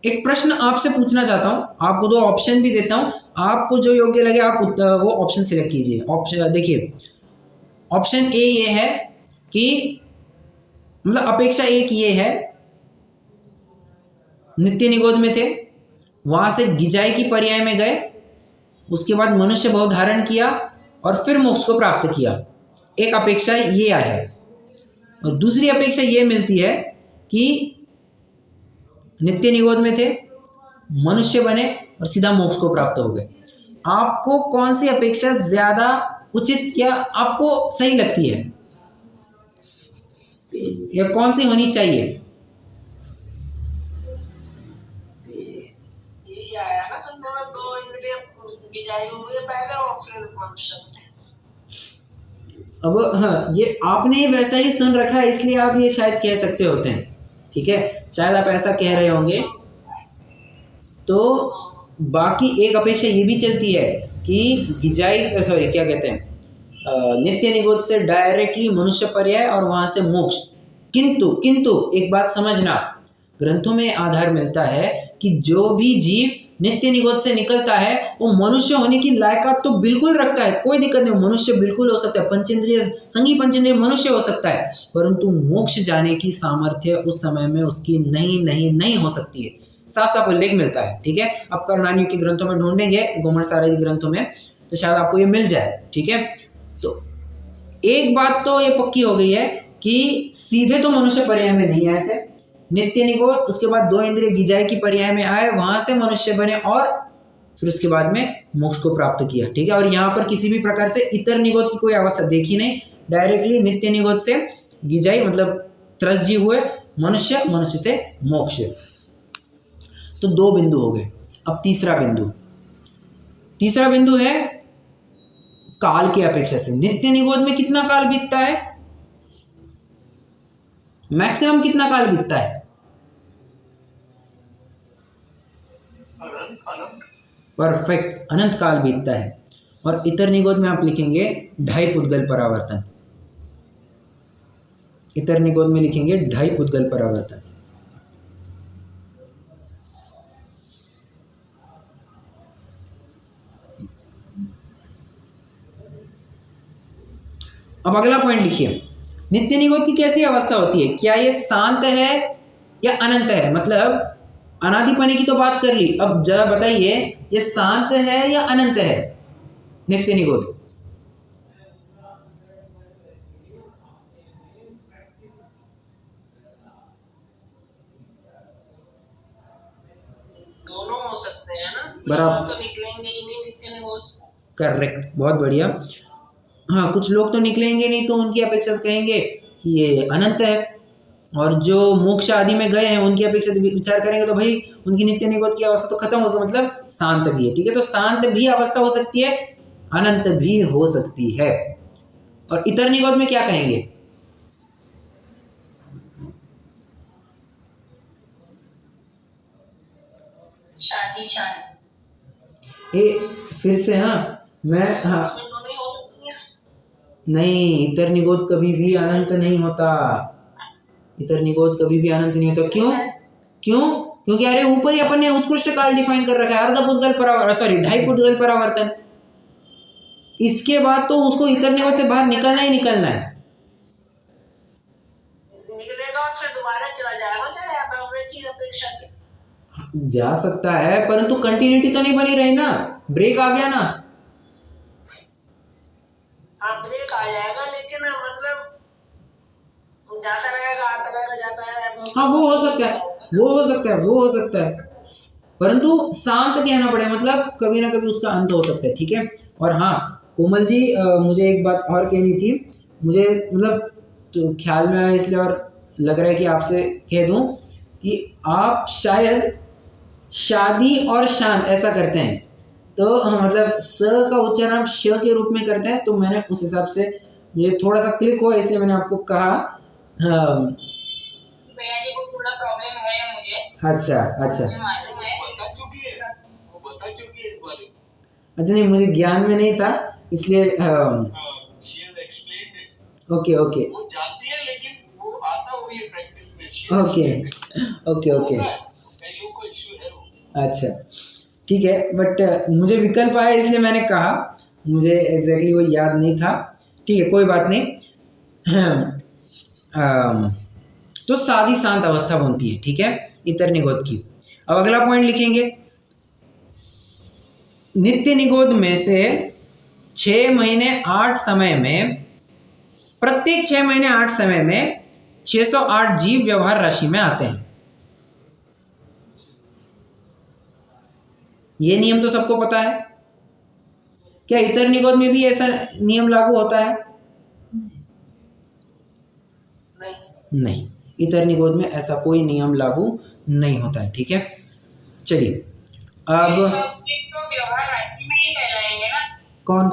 एक प्रश्न आपसे पूछना चाहता हूँ, आपको 2 ऑप्शन भी देता हूँ, आपको जो योग्य लगे आप वो ऑप्शन सिलेक्ट कीजिए। ऑप्शन देखिए, ऑप्शन ए ये है कि मतलब अपेक्षा एक ये है, नित्य निगोद में थे, वहां से गिजाई की पर्याय में गए, उसके बाद मनुष्य भाव धारण किया और फिर मोक्ष को प्राप्त किया। एक अपेक्षा ये है, और दूसरी अपेक्षा ये मिलती है कि नित्य निगोद में थे, मनुष्य बने और सीधा मोक्ष को प्राप्त हो गए। आपको कौन सी अपेक्षा ज्यादा उचित या आपको सही लगती है, या कौन सी होनी चाहिए? यही आया ना संदेह में, 2 इंद्रिय गिजाई हुए पहले और फिर मनुष्य। अब हाँ, ये आपने वैसा ही सुन रखा है, इसलिए आप ये शायद कह सकते होते हैं, ठीक है, शायद आप ऐसा कह रहे होंगे। तो बाकी एक अपेक्षा ये भी चलती है कि गिजाई क्या कहते हैं, नित्य निगोद से डायरेक्टली मनुष्य पर्याय और वहां से मोक्ष। किंतु एक बात समझना, ग्रंथों में आधार मिलता है कि जो भी जीव नित्य निगोद से निकलता है वो मनुष्य होने की लायकात तो बिल्कुल रखता है, कोई दिक्कत नहीं, मनुष्य बिल्कुल हो सकता है, पंचेंद्रिय संगी पंचेंद्रिय मनुष्य हो सकता है, परंतु मोक्ष जाने की सामर्थ्य उस समय में उसकी नहीं हो सकती है। साफ साफ उल्लेख मिलता है। ठीक है, आप करणानी के ग्रंथों में ढूंढेंगे, गोमर सारादी ग्रंथों में, तो शायद आपको ये मिल जाए। ठीक है, तो एक बात तो ये पक्की हो गई है कि सीधे तो मनुष्य पर्याय में नहीं आए थे, नित्य निगोद, उसके बाद 2 इंद्रिय गिजाई की पर्याय में आए, वहां से मनुष्य बने और फिर उसके बाद में मोक्ष को प्राप्त किया। ठीक है, और यहाँ पर किसी भी प्रकार से इतर निगोद की कोई अवस्था देखी नहीं, डायरेक्टली नित्य निगोद से गिजाई मतलब त्रस जीव हुए, मनुष्य से मोक्ष। तो 2 बिंदु हो गए। अब तीसरा बिंदु है काल की अपेक्षा से। नित्य निगोद में कितना काल बीतता है, मैक्सिमम कितना काल बीतता है? परफेक्ट, अनंत काल बीतता है। और इतर निगोद में आप लिखेंगे 2.5 पुद्गल परावर्तन। इतर निगोद में लिखेंगे 2.5 पुद्गल परावर्तन। अब अगला पॉइंट लिखिए, नित्य निगोद की कैसी अवस्था होती है? क्या ये शांत है या अनंत है? मतलब अनादिपने की तो बात कर ली, अब जरा बताइए ये शांत है या अनंत है नित्य निगोद? दोनों हो सकते हैं ना, बराबर, तो निकलेंगे ही नहीं नित्य निगोद। करेक्ट, बहुत बढ़िया। हाँ, कुछ लोग तो निकलेंगे नहीं तो उनकी अपेक्षा से कहेंगे कि ये अनंत है, और जो मोक्ष आदि में गए हैं उनकी अपेक्षा से विचार करेंगे तो भाई उनकी नित्य निगोद की अवस्था तो खत्म होगी, मतलब शांत भी है। ठीक है, तो शांत भी अवस्था हो सकती है, अनंत भी हो सकती है। और इतर निगोद में क्या कहेंगे? शादी शांत। ये फिर से, हाँ नहीं, इतर निगोद कभी भी अनंत नहीं होता। इतर निगोद कभी भी अनंत नहीं होता। क्यों? क्योंकि अरे ऊपर ही अपन ने उत्कृष्ट काल डिफाइन कर रखा है, अर्ध पुद्गल परावर्तन, 2.5 पुद्गल परावर्तन। इसके बाद तो उसको इतर निगोद से बाहर निकलना ही निकलना है। निकलेगा और फिर दोबारा चला जाएगा, चाहे अपनी अपेक्षा से जा सकता है, परंतु कंटिन्यूटी तो नहीं बनी रही ना, ब्रेक आ गया ना। हाँ, ब्रेक आ जाएगा, लेकिन मतलब जाता रहेगा, आता रहेगा, जाता रहेगा। हाँ, वो हो सकता है, परंतु शांत कहना पड़ेगा, मतलब कभी ना कभी उसका अंत हो सकता है। ठीक है, और हाँ कोमल जी, मुझे एक बात और कहनी थी, मुझे मतलब तो ख्याल में आया इसलिए और लग रहा है कि आपसे कह दूं कि आप शायद शादी और शांत ऐसा करते हैं, तो मतलब स का उच्चारण श के रूप में करते हैं, तो मैंने उस हिसाब से मुझे थोड़ा सा क्लिक हुआ, इसलिए मैंने आपको कहा। भैया जी को थोड़ा प्रॉब्लम है मुझे। अच्छा, मुझे मालूम है। बता चुकी है इस बारे में। अच्छा, नहीं मुझे ज्ञान में नहीं था, इसलिए ओके वो जानती है, लेकिन वो आता हुई है प्रैक्टिस में। ओके अच्छा, ठीक है, बट मुझे विकल्प आया इसलिए मैंने कहा, मुझे एग्जैक्टली वो याद नहीं था। ठीक है, कोई बात नहीं। तो सादी शांत अवस्था बनती है। ठीक है, इतर निगोद की। अब अगला पॉइंट लिखेंगे, नित्य निगोद में से 6 महीने 8 समय में, प्रत्येक 6 महीने 8 समय में 608 जीव व्यवहार राशि में आते हैं। ये नियम तो सबको पता है। क्या इतर निगोद में भी ऐसा नियम लागू होता है? नहीं, इतर निगोद में ऐसा कोई नियम लागू नहीं होता है। ठीक है, चलिए अब तो व्यवहार राशि में ही कहलाएंगे ना? कौन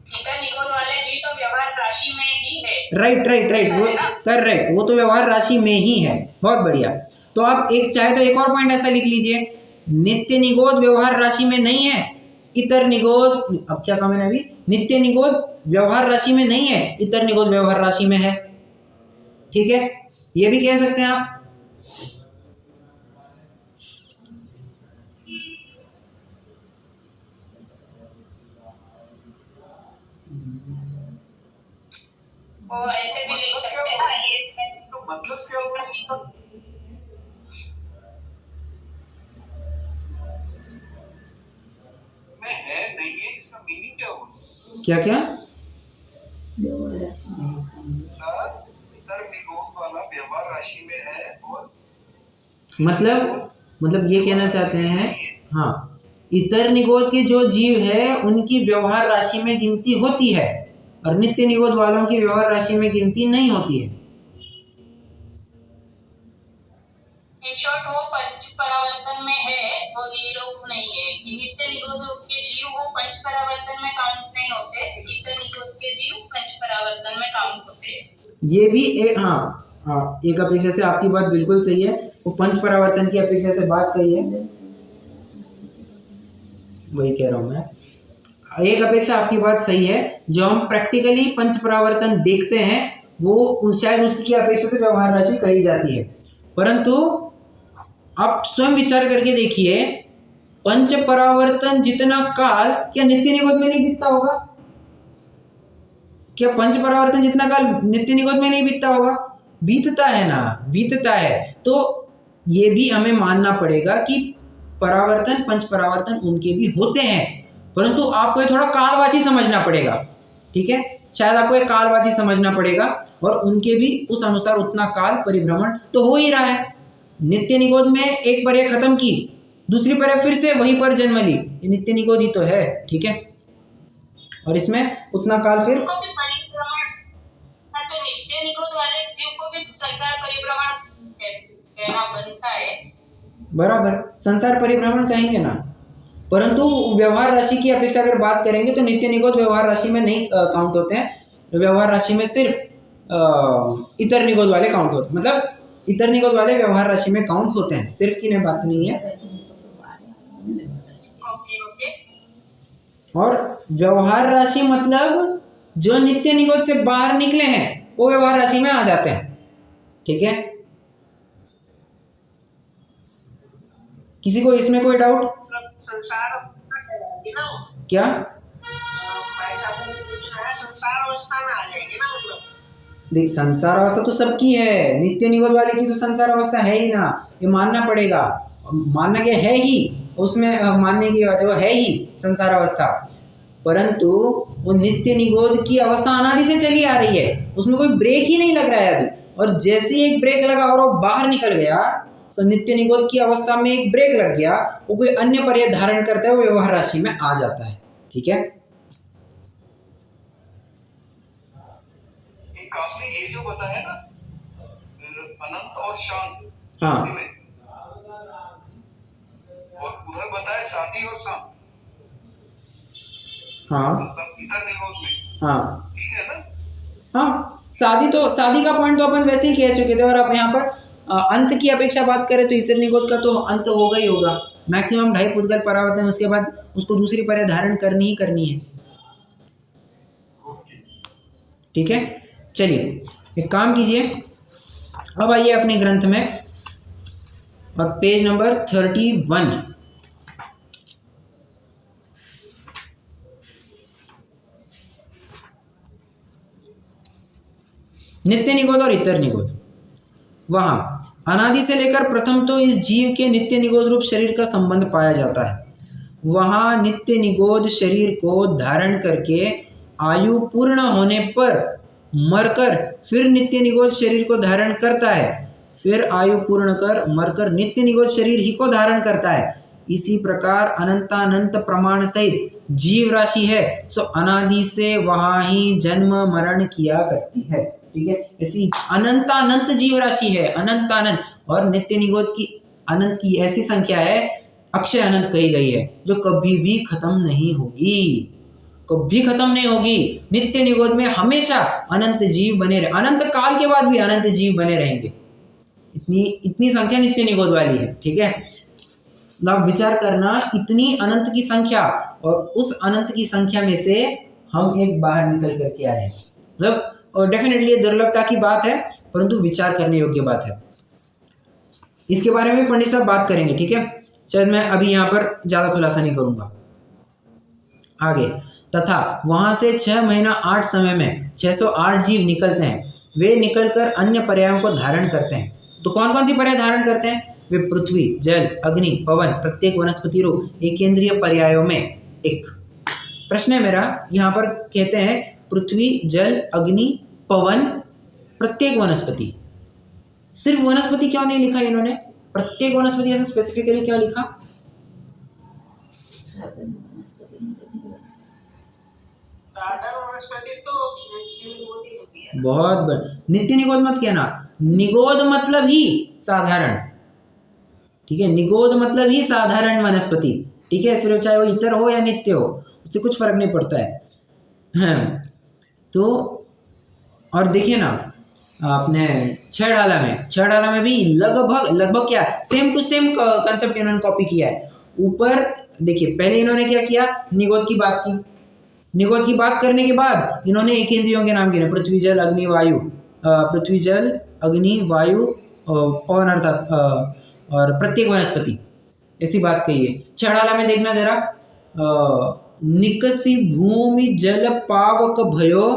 इतर निगोद वाले जी तो व्यवहार राशि में ही है। राइट, वो करेक्ट, वो तो व्यवहार राशि में ही है। बहुत बढ़िया। तो आप एक चाहे तो एक और पॉइंट ऐसा लिख लीजिए, नित्य निगोद व्यवहार राशि में नहीं है, इतर निगोद, अब क्या कहा मैंने अभी, नित्य निगोद व्यवहार राशि में नहीं है, इतर निगोद व्यवहार राशि में है। ठीक है, ये भी कह सकते हैं आप। वो ऐसे भी लिख सकते हैं ना, ये तो मतलब क्या होगा इसका? में है नहीं है, इसका मीनिंग क्या होगा? क्या क्या? इतर निगोद वाला व्यवहार राशि में है और मतलब ये कहना चाहते हैं, हाँ, इतर निगोद के जो जीव है उनकी व्यवहार राशि में गिनती होती है और नित्य निगोद वालों की व्यवहार राशि में गिनती नहीं होती है। इन शॉर्ट वो पंच परावर्तन में है और ये लोग नहीं है। कि नित्य निगोद के जीव वो पंच परावर्तन में काउंट नहीं होते, इतर निगोद के जीव पंच परावर्तन में काउंट होते हैं। ये भी एक, हाँ, एक अपेक्षा से आपकी बात बिल्कुल सही है, वो पंच परावर्तन की अपेक्षा से बात कही है, वही कह रहा हूं मैं। एक अपेक्षा आपकी बात सही है, जो हम प्रैक्टिकली पंच परावर्तन देखते हैं वो शायद उसकी अपेक्षा से व्यवहार राशि कही जाती है, परंतु आप स्वयं विचार करके देखिए, पंच परावर्तन जितना काल क्या नित्य निगोद में नहीं बीतता होगा? क्या पंच परावर्तन जितना काल नित्य निगोद में नहीं बीतता होगा? बीतता है ना, बीतता है। तो ये भी हमें मानना पड़ेगा कि परावर्तन, पंच परावर्तन उनके भी होते हैं, परंतु आपको ये थोड़ा कालवाची समझना पड़ेगा। ठीक है, शायद आपको एक कालवाची समझना पड़ेगा और उनके भी उस अनुसार उतना काल परिभ्रमण तो हो ही रहा है। नित्य निगोद में एक पर्याय खत्म की, दूसरी पर्याय फिर से वहीं पर जन्म ली, ये नित्य निगोद ही तो है। ठीक है, और इसमें उतना काल फिर उनको भी परिभ्रमण, तो नित्य निगोद वाले जीव को भी संसार परिभ्रमण कहना बनता है। बराबर, संसार परिभ्रमण कहेंगे ना, परंतु व्यवहार राशि की अपेक्षा अगर बात करेंगे तो नित्य निगोद व्यवहार राशि में नहीं काउंट होते हैं। व्यवहार राशि में सिर्फ इतर निगोद वाले काउंट होते हैं, मतलब इतर निगोद वाले व्यवहार राशि में काउंट होते हैं, सिर्फ की नहीं बात नहीं है। ओके। और व्यवहार राशि मतलब जो नित्य निगोद से बाहर निकले हैं वो व्यवहार राशि में आ जाते हैं। ठीक है, किसी को इसमें कोई डाउट? मतलब संसार ना, क्या पैसा पूछना है, संसार अवस्था में आ जाएगी ना, मतलब देख, संसार अवस्था तो सबकी है, नित्य निगोद वाले की तो संसार अवस्था है ही ना, ये मानना पड़ेगा। मानना क्या है ही, उसमें मानने की बात है, वो है ही संसार अवस्था, परंतु वो नित्य निगोद की अवस्था अनादि से चली आ रही है, उसमें कोई ब्रेक ही नहीं लग रहा है अभी। और जैसे ही एक ब्रेक लगा और वो बाहर निकल गया, नित्य निगोद की अवस्था में एक ब्रेक लग गया, वो कोई अन्य पर्याय धारण करता है, वो व्यवहार राशि में आ जाता है। ठीक है, आपने ये जो बताया ना अनंत और शांत, हाँ, में और उधर बताया शादी और शांत, हाँ, मतलब इतर निगोद में, हाँ, ठीक है ना? हाँ, शादी का पॉइंट तो अपन वैसे ही कह चुके थे, और अब यहाँ पर अंत की अपेक्षा बात करें तो इतर निगोद का तो अंत होगा ही होगा, मैक्सिमम 2.5 पुद्गल परावर्तन, उसके बाद उसको दूसरी पर्याय धारण करनी ही करनी है। ठीक है, चलिए एक काम कीजिए, अब आइए अपने ग्रंथ में और पेज नंबर 31। नित्य निगोद और इतर निगोद, वहां अनादि से लेकर प्रथम तो इस जीव के नित्य निगोद रूप शरीर का संबंध पाया जाता है। वहां नित्य निगोद शरीर को धारण करके आयु पूर्ण होने पर मरकर फिर नित्य निगोद शरीर को धारण करता है, फिर आयु पूर्ण कर मरकर नित्य निगोद शरीर ही को धारण करता है। इसी प्रकार अनंतानंत प्रमाण सहित जीव राशि है, सो अनादि से वहां ही जन्म मरण किया करती है। ठीक है, ऐसी अनंतानंत जीव राशि है, अनंतानंत, और नित्य निगोद की अनंत की ऐसी संख्या है, अक्षय अनंत कही गई है, जो कभी भी खत्म नहीं होगी, कभी खत्म नहीं होगी। नित्य निगोद में हमेशा अनंत जीव बने रहे, अनंत काल के बाद भी अनंत जीव बने रहेंगे, इतनी संख्या नित्य निगोद वाली है। ठीक है, आप विचार करना, इतनी अनंत की संख्या और उस अनंत की संख्या में से हम एक बाहर निकल करके आए हैं। मतलब डेफिनेटली ये दुर्लभता की बात है, परंतु विचार करने योग्य बात है। इसके बारे में पंडित साहब बात करेंगे, ठीक है। शायद मैं अभी यहाँ पर ज्यादा खुलासा नहीं करूंगा। आगे, तथा वहां से 6 महीना 8 समय में 608 जीव निकलते हैं। वे निकलकर अन्य पर्यायों को धारण करते हैं। तो कौन कौन सी पर्याय धारण करते हैं? वे पृथ्वी, जल, अग्नि, पवन, प्रत्येक वनस्पति रूप एकेंद्रीय पर्यायों में एक। प्रश्न है मेरा, यहाँ पर कहते हैं पृथ्वी, जल, अग्नि, पवन, प्रत्येक वनस्पति। सिर्फ वनस्पति क्यों नहीं लिखा इन्होंने? प्रत्येक वनस्पति ऐसे स्पेसिफिकली क्यों लिखा? बहुत नित्य निगोद मत कहना, निगोद मतलब ही साधारण, ठीक है। निगोद मतलब ही साधारण वनस्पति, ठीक है। फिर चाहे वो इतर हो या नित्य हो, उससे कुछ फर्क नहीं पड़ता है। हाँ, तो और देखिए ना, आपने छह डाला में भी लगभग क्या सेम टू सेम कंसेप्ट इन्होंने कॉपी किया है। ऊपर देखिए, पहले इन्होंने क्या किया, निगोद की बात की। निगोद की बात करने के बाद इन्होंने एक इंद्रियों के नाम गिने, पृथ्वी जल अग्नि वायु, पृथ्वी जल अग्नि वायु पवन अर्थात और प्रत्येक वनस्पति, ऐसी बात कही है। छड़ाला में देखना जरा, निकसी भूमि जल पावक भयो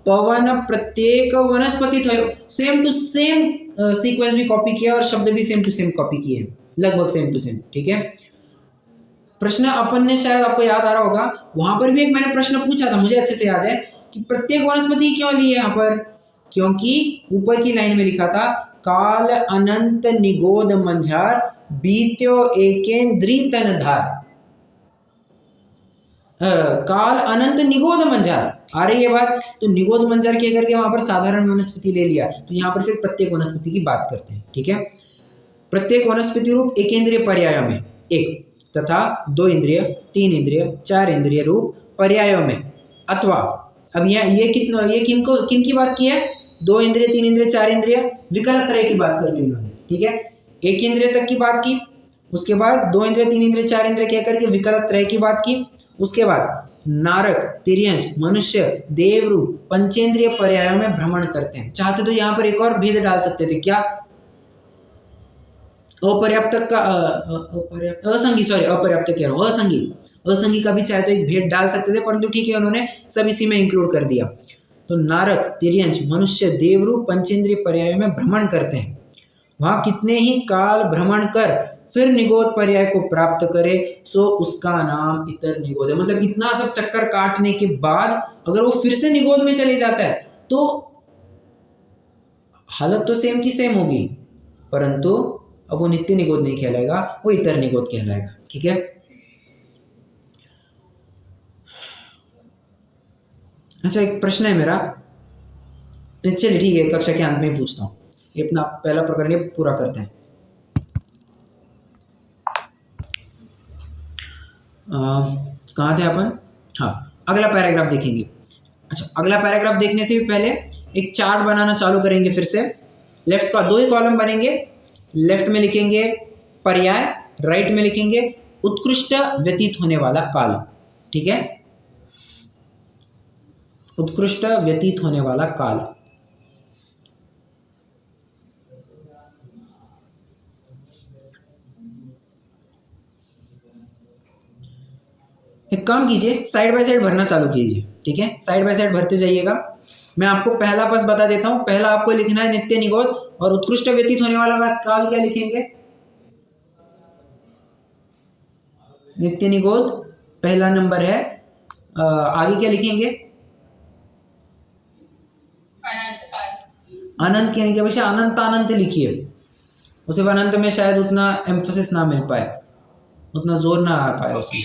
पवन प्रत्येक वनस्पति थयो। सेम टू सेम सीक्वेंस भी कॉपी किया और शब्द भी सेम टू सेम कॉपी किए, लगभग सेम टू सेम, ठीक है। प्रश्न अपन ने, शायद आपको याद आ रहा होगा, वहां पर भी एक मैंने प्रश्न पूछा था, मुझे अच्छे से याद है, कि प्रत्येक वनस्पति क्यों ली है यहाँ पर? क्योंकि ऊपर की लाइन में लिखा था काल अनंत निगोद मंझार बीत्यो एकेंद्री तनधार। काल अनंत निगोद मंझार आ रही है बात, तो निगोद मंझार के करके वहां पर साधारण वनस्पति ले लिया, तो यहाँ पर फिर प्रत्येक वनस्पति की बात करते हैं, ठीक है। प्रत्येक वनस्पति रूप एकेंद्रीय पर्यायों में एक, तथा 2 इंद्रिय, 3 इंद्रिय, 4 इंद्रिय रूप पर्यायों में, अथवा अब ये किन की बात की है? 2 इंद्रिय, 3 इंद्रिय, 4 इंद्रिय, विकल्प त्रय की बात कर ली उन्होंने, ठीक है। 1 इंद्रिय तक की बात की, उसके बाद 2 इंद्रिय, 3 इंद्रिय, 4 इंद्रिय कह करके विकल्प त्रय की बात की। उसके बाद नारक, तिर्यंच, मनुष्य, देवरूप पंचेंद्रिय पर्यायों में भ्रमण करते हैं। चाहते तो यहाँ पर एक और भेद डाल सकते थे, क्या? अपर्याप्त का असंगी, सॉरी अपर्याप्त कह रहा हूँ, असंगी का भी चाहे तो एक भेद डाल सकते थे, परंतु ठीक है, उन्होंने सब इसी में इंक्लूड कर दिया। तो नारक, तिर्यंच, मनुष्य, देवरूप पंचेंद्रिय पर्यायों में भ्रमण करते हैं। वहां कितने ही काल भ्रमण कर फिर निगोद पर्याय को प्राप्त करे, सो उसका नाम इतर निगोद है। मतलब इतना सब चक्कर काटने के बाद अगर वो फिर से निगोद में चले जाता है तो हालत तो सेम की सेम होगी, परंतु अब वो नित्य निगोद नहीं कहलाएगा, वो इतर निगोद कहलाएगा, ठीक है। अच्छा, एक प्रश्न है मेरा, चलिए ठीक है, कक्षा के अंत में पूछता हूँ। ये अपना पहला प्रकरण पूरा करते हैं। कहाँ थे अपन? हाँ, अगला पैराग्राफ देखेंगे। अच्छा, अगला पैराग्राफ देखने से भी पहले एक चार्ट बनाना चालू करेंगे फिर से। लेफ्ट का 2 ही कॉलम बनेंगे, लेफ्ट में लिखेंगे पर्याय, राइट में लिखेंगे उत्कृष्ट व्यतीत होने वाला काल, ठीक है। उत्कृष्ट व्यतीत होने वाला काल। एक काम कीजिए, साइड बाय साइड भरना चालू कीजिए, ठीक है। साइड बाय साइड भरते जाइएगा। मैं आपको पहला बस बता देता हूं, पहला आपको लिखना है नित्य निगोद, और उत्कृष्ट व्यतीत होने वाला काल क्या लिखेंगे? नित्य निगोद पहला नंबर है। आगे क्या लिखेंगे? अनंत कहने के बजाय अनंत अनंत लिखिए। उसे अनंत में शायद उतना एम्फोसिस ना मिल पाए, उतना जोर ना आ पाए उसमें।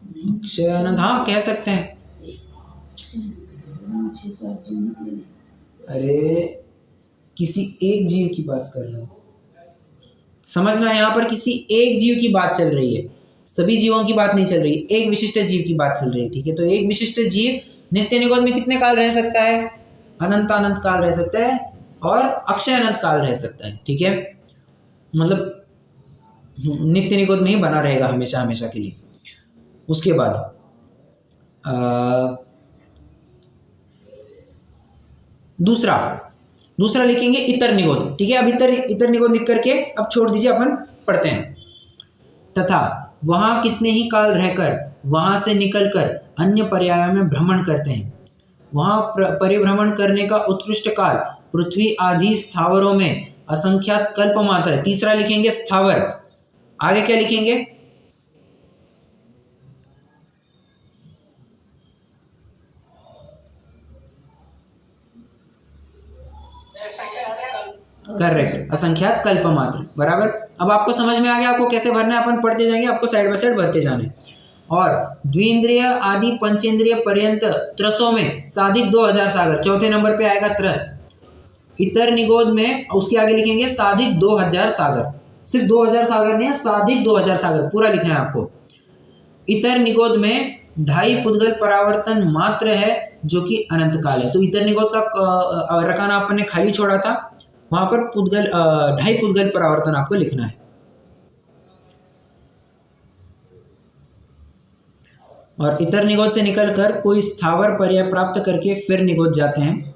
अक्षय अनंत, हाँ कह सकते हैं। अरे किसी एक जीव की बात कर रहा हूं, समझना, यहाँ पर किसी एक जीव की बात चल रही है, सभी जीवों की बात नहीं चल रही, एक विशिष्ट जीव की बात चल रही है, ठीक है। तो एक विशिष्ट जीव नित्य निगोद में कितने काल रह सकता है? अनंत अनंत काल रह सकता है और अक्षय अनंत काल रह सकता है, ठीक है। मतलब नित्य निगोद में ही बना रहेगा हमेशा हमेशा के लिए। उसके बाद दूसरा लिखेंगे इतर निगोद। ठीक है, अब इतर निगोद लिख करके अब छोड़ दीजिए, अपन पढ़ते हैं। तथा वहां कितने ही काल रहकर वहां से निकलकर अन्य पर्यायों में भ्रमण करते हैं। वहां परिभ्रमण करने का उत्कृष्ट काल पृथ्वी आदि स्थावरों में असंख्यात कल्प मात्र है। तीसरा लिखेंगे स्थावर। आगे क्या लिखेंगे? करेक्ट, असंख्यात कल्प मात्र, बराबर। अब आपको समझ में आ गया आपको कैसे भरना है, अपन पढ़ते जाएंगे, आपको साइड बाय साइड भरते जाना है। और द्विंद्रिय आदि पंचेंद्रिय पर्यंत त्रसों में साधिक 2000 सागर, चौथे नंबर पे आएगा त्रस। इतर निगोद में उसके आगे लिखेंगे साधिक 2000 सागर। सिर्फ 2000 सागर नहीं है, साधिक 2000 सागर पूरा लिखना है आपको। इतर निगोद में 2.5 पुद्गल परावर्तन मात्र है जो कि अनंत काल है। तो इतर निगोद का रकाना आपने खाली छोड़ा था, वहां पर 2.5 पुद्गल परावर्तन आपको लिखना है। और इतर निगोद से निकलकर कोई स्थावर पर्याय प्राप्त करके फिर निगोद जाते हैं।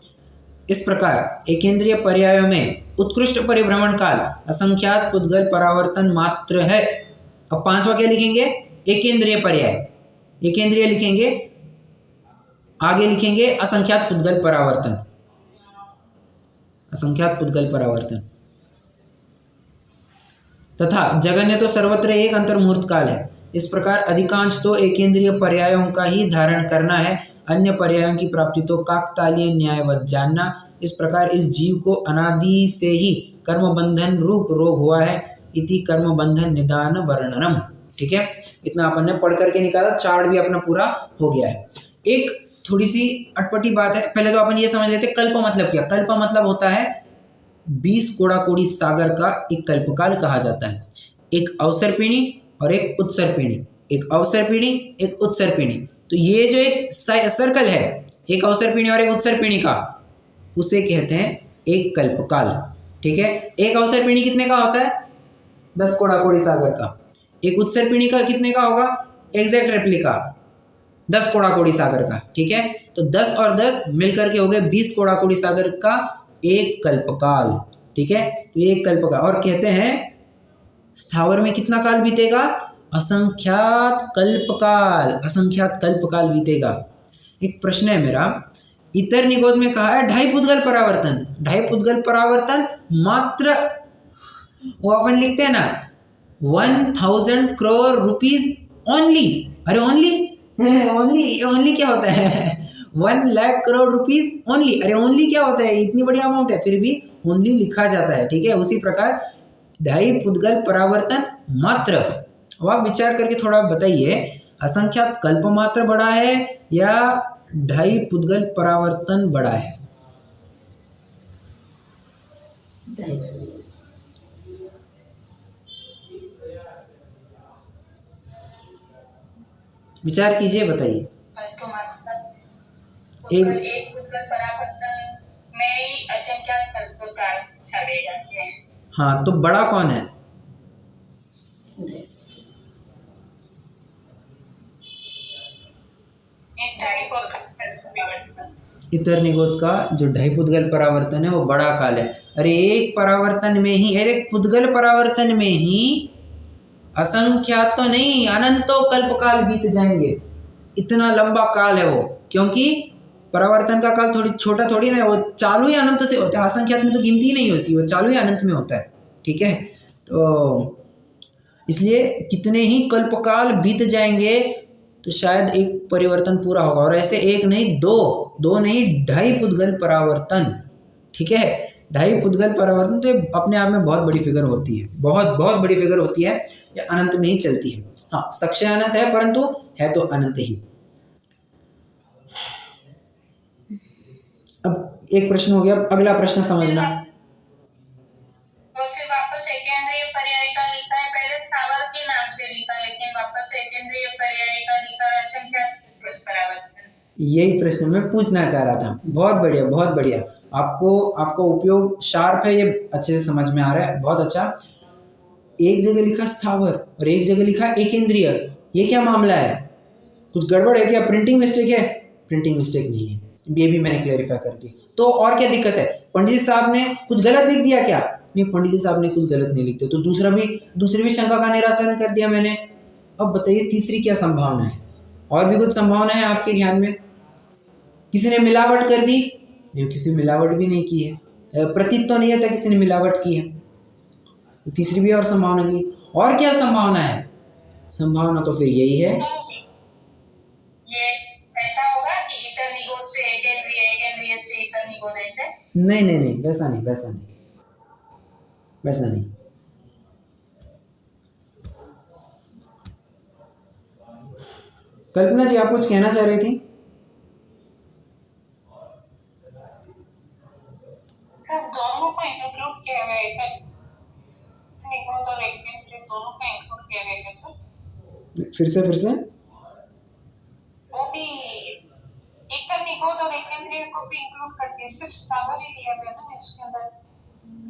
इस प्रकार एकेंद्रीय पर्यायों में उत्कृष्ट परिभ्रमण काल असंख्यात पुद्गल परावर्तन मात्र है। अब 5वां क्या लिखेंगे? एकेंद्रीय पर्याय। एकेंद्रीय लिखेंगे, आगे लिखेंगे असंख्यात पुद्गल परावर्तन, असंख्यात पुद्गल परावर्तन। तथा जगन्य तो सर्वत्र एक अंतर्मुहूर्त काल है। इस प्रकार अधिकांश तो एकेंद्रीय पर्यायों का ही धारण करना है, अन्य पर्यायों की प्राप्ति तो काकतालीय न्यायवत जानना। इस प्रकार इस जीव को अनादि से ही कर्म बंधन रूप रोग हुआ है, इति कर्म बंधन निदान वर्णनम। ठीक है, इतना अपन ने पढ़ करके निकाला, चार्ट भी अपना पूरा हो गया है। एक थोड़ी सी अटपटी बात है, पहले तो अपन ये समझ लेते कल्प मतलब क्या। कल्प मतलब होता है 20 कोड़ा-कोड़ी सागर का एक कल्पकाल कहा जाता है। एक अवसर पीढ़ी और एक उत्सर पीढ़ी, एक अवसर पीढ़ी एक उत्सर पीढ़ी। तो ये जो एक सर्कल है, एक अवसर पीढ़ी और एक उत्सर पीढ़ी का, उसे कहते हैं एक कल्पकाल। ठीक है, एक अवसर पीढ़ी कितने का होता है? 10 कोड़ा-कोड़ी सागर का। एक उत्सर पीढ़ी का कितने का होगा? एग्जैक्ट रेप्लिका 10 कोड़ा-कोड़ी सागर का। ठीक है, तो 10 और 10 मिलकर के हो गए 20 कोड़ा-कोड़ी सागर का एक कल्पकाल। ठीक है, तो ये एक कल्पकाल। और कहते हैं स्थावर में कितना काल बीतेगा? असंख्यात कल्पकाल, असंख्यात कल्पकाल बीतेगा। एक प्रश्न है मेरा, इतर निगोद में कहा है 2.5 पुद्गल परावर्तन, 2.5 पुद्गल परावर्तन मात्र। वो अपन लिखते हैं ना 1000 करोड़ रुपीज ओनली। अरे ओनली क्या होता है? 1 लाख करोड़ रुपीज ओनली। अरे ओनली क्या होता है? इतनी बड़ी अमाउंट है, फिर भी ओनली लिखा जाता है। ठीक है, उसी प्रकार 2.5 पुद्गल परावर्तन मात्र। अब आप विचार करके थोड़ा बताइए, असंख्यात कल्प मात्र बड़ा है या 2.5 पुद्गल परावर्तन बड़ा है? विचार कीजिए, बताइए। एक पुद्गल परावर्तन में ही असंख्यात कल्पकाल चले जाते हैं। हाँ, तो बड़ा कौन है? इतर निगोद का जो 2.5 पुद्गल परावर्तन है वो बड़ा काल है। अरे एक परावर्तन में ही, एक पुद्गल परावर्तन में ही असंख्यात तो नहीं, अनंतों कल्पकाल बीत जाएंगे। इतना लंबा काल है वो, क्योंकि परावर्तन का काल थोड़ी छोटा थोड़ी ना, वो चालू ही अनंत से होता है। असंख्यात में तो गिनती ही नहीं होती, वो चालू ही अनंत में होता है। ठीक है, तो इसलिए कितने ही कल्पकाल बीत जाएंगे तो शायद एक परिवर्तन पूरा होगा। और ऐसे एक नहीं, दो नहीं, 2.5 पुद्गल परावर्तन। ठीक है, 2.5 पुद्गल परावर्तन तो अपने आप में बहुत बड़ी फिगर होती है, बहुत बड़ी फिगर होती है, या अनंत में ही चलती है। हाँ, सक्षय अनंत है, परंतु है तो अनंत ही। अब एक प्रश्न हो गया, अगला प्रश्न समझना। और फिर वापस एकेंद्रीय पर्याय का लिखा है, पहले स्थावर के नाम से लिखा, लेकिन वापस एकेंद्रीय पर्याय का लिखा है असंख्यात परावर्तन। यही प्रश्न मैं पूछना चाह रहा था। बहुत बढ़िया, बहुत बढ़िया। आपको उपयोग शार्प है, ये अच्छे से समझ में आ रहा है, बहुत अच्छा। एक जगह लिखा स्थावर और एक जगह लिखा एकेंद्रीय, ये क्या मामला है? कुछ गड़बड़ है क्या? प्रिंटिंग मिस्टेक है? प्रिंटिंग मिस्टेक नहीं है, ये भी मैंने क्लैरिफाई कर दी। तो और क्या दिक्कत है? पंडित जी साहब ने कुछ गलत लिख दिया क्या? नहीं, पंडित जी साहब ने कुछ गलत नहीं लिखते, तो दूसरी भी शंका का निराकरण कर दिया मैंने। अब बताइए तीसरी क्या संभावना है? और भी कुछ संभावना है आपके ध्यान में? किसी ने मिलावट कर दी? नहीं, किसी ने मिलावट भी नहीं की है, प्रतीत तो नहीं होता किसी ने मिलावट की है। तो तीसरी भी और संभावना की। और क्या संभावना है? संभावना तो फिर यही है, ये ऐसा होगा कि इतर निगोद से एकेंद्रीय, एकेंद्रीय से इतर निगोद ऐसे? नहीं नहीं नहीं, वैसा नहीं, वैसा नहीं। कल्पना जी, आप कुछ कहना चाह रही थी? सर दोनों को इंक्लूड किया गया है, निगोद और एकेंद्रीय दोनों को इंक्लूड किया गया है सर। फिर से वो भी इतर निगोद और एकेंद्रीय को भी इंक्लूड करती है, सिर्फ स्थावर ही लिया गया ना इसके अंदर,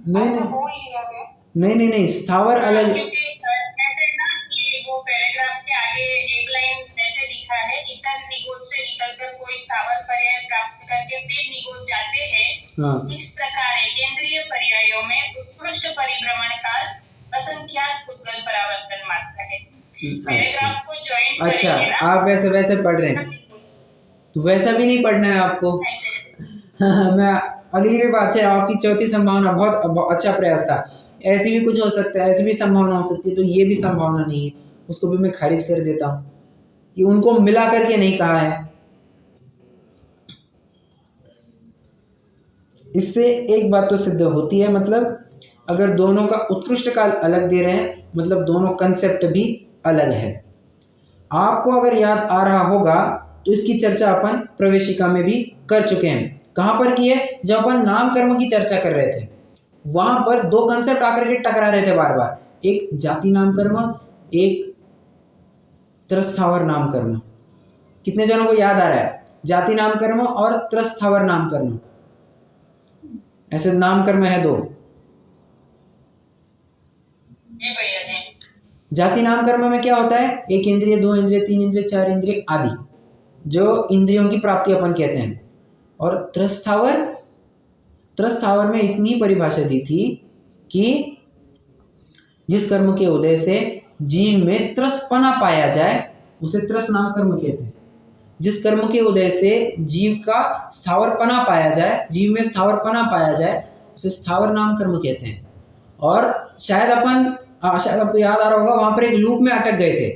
नहीं होल लिया गया। नहीं, स्थावर अलग। क्योंकि कहते हैं ना कि वो पैराग्राफ के आगे एक लाइन ऐसे लिखा है, इतर निगोद से निकलकर कोई स्थावर पर्याय प्राप्त करके फिर निगोद जाते हैं। हाँ। इस प्रकार केंद्रीय पर्यायों में उत्कृष्ट परिभ्रमण काल असंख्यात उद्गल परावर्तन मात्रा है। पैराग्राफ को ज्वाइन अच्छा, करेंगे ना, आप वैसे पढ़ रहे हैं, तो वैसा भी नहीं पढ़ना है आपको। मैं अगली भी बात है, आपकी चौथी संभावना बहुत अच्छा प्रयास था। ऐसी भी कुछ हो सकता है, ऐसी भी संभावना हो सकती है, तो ये भी संभावना नहीं है, उसको भी मैं खारिज कर देता हूँ। ये उनको मिला करके नहीं कहा है। इससे एक बात तो सिद्ध होती है, मतलब अगर दोनों का उत्कृष्ट काल अलग दे रहे हैं, मतलब दोनों कंसेप्ट भी अलग है। आपको अगर याद आ रहा होगा तो इसकी चर्चा अपन प्रवेशिका में भी कर चुके हैं। कहाँ पर की है? जब अपन नाम कर्म की चर्चा कर रहे थे, वहां पर दो कंसेप्ट आकर के टकरा रहे थे बार बार, एक जाति नाम कर्म, एक त्रस्थावर नाम कर्म। कितने जनों को याद आ रहा है? जाति नाम कर्म और त्रस्थावर नाम कर्म, ऐसे नाम कर्म है दो। जाति नाम कर्म में क्या होता है? एक इंद्रिय, दो इंद्रिय, तीन इंद्रिय, चार इंद्रिय आदि, जो इंद्रियों की प्राप्ति अपन कहते हैं। और त्रस्थावर में इतनी परिभाषा दी थी कि जिस कर्म के उदय से जीव में त्रसपना पाया जाए उसे त्रस नाम कर्म कहते हैं। जिस कर्म के उदय से जीव का स्थावरपना पाया जाए, जीव में स्थावरपना पाया जाए, उसे स्थावर नाम कर्म कहते हैं। और शायद आपको याद आ रहा होगा, वहां पर एक लूप में अटक गए थे।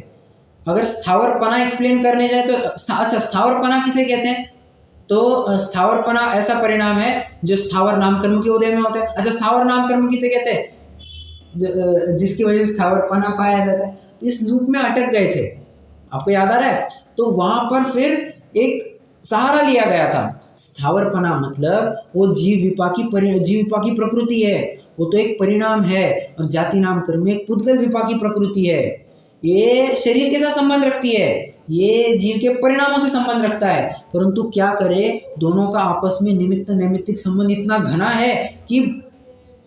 अगर स्थावरपना एक्सप्लेन करने जाए तो अच्छा, स्थावरपना किसे कहते हैं? तो स्थावरपना ऐसा परिणाम है जो स्थावर नाम कर्म के उदय में होता है। अच्छा, स्थावर नाम कर्म किसे कहते हैं? जिसकी वजह से स्थावरपना पाया जाता है। तो इस लूप में अटक गए थे, आपको याद आ रहा है? तो वहां पर फिर एक सहारा लिया गया था। स्थावरपना मतलब वो जीव विपाकी प्रकृति है, वो तो एक परिणाम है। और जाति नाम कर्म एक पुद्गल विपाकी प्रकृति है, ये शरीर के साथ संबंध रखती है, ये जीव के परिणामों से संबंध रखता है। परंतु क्या करे, दोनों का आपस में निमित्त नैमित्तिक संबंध इतना घना है कि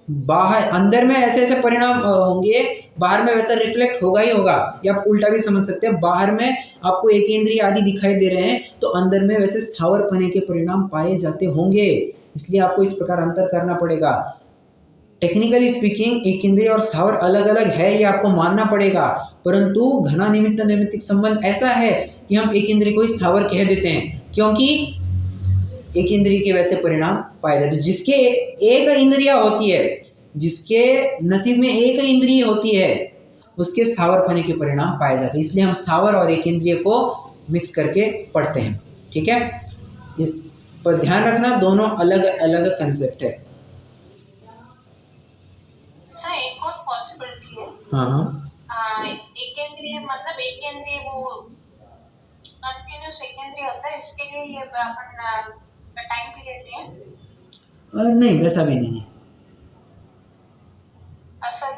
बाहर अंदर में ऐसे परिणाम होंगे, बाहर में वैसा रिफ्लेक्ट होगा ही होगा। या आप उल्टा भी समझ सकते हैं, बाहर में आपको एक इंद्रिय आदि दिखाई दे रहे हैं तो अंदर में वैसे स्थावरपने के परिणाम पाए जाते होंगे। इसलिए आपको इस प्रकार अंतर करना पड़ेगा। टेक्निकली स्पीकिंग एक इंद्रिय और स्थावर अलग अलग है, ये आपको मानना पड़ेगा। परंतु घना निमित्त नैमित्तिक संबंध ऐसा है कि हम एक इंद्रिय को स्थावर कह देते हैं, क्योंकि एक इंद्रिय के वैसे परिणाम पाए जाते हैं। जिसके एक इंद्रिय होती है, जिसके नसीब में एक इंद्रिय होती है, उसके स्थावरपने के परिणाम पाए जाते हैं। इसलिए हम स्थावर और एक इंद्रिय को मिक्स करके पढ़ते हैं, ठीक है? पर ध्यान रखना, दोनों अलग अलग कंसेप्ट है। सर एक और पॉसिबिलिटी है। हाँ, एकेंद्रीय मतलब एकेंद्रीय वो कंटिन्यूस एकेंद्रीय होता है, इसके लिए ये अपन टाइम के लेते हैं। नहीं, वैसा भी नहीं है। असल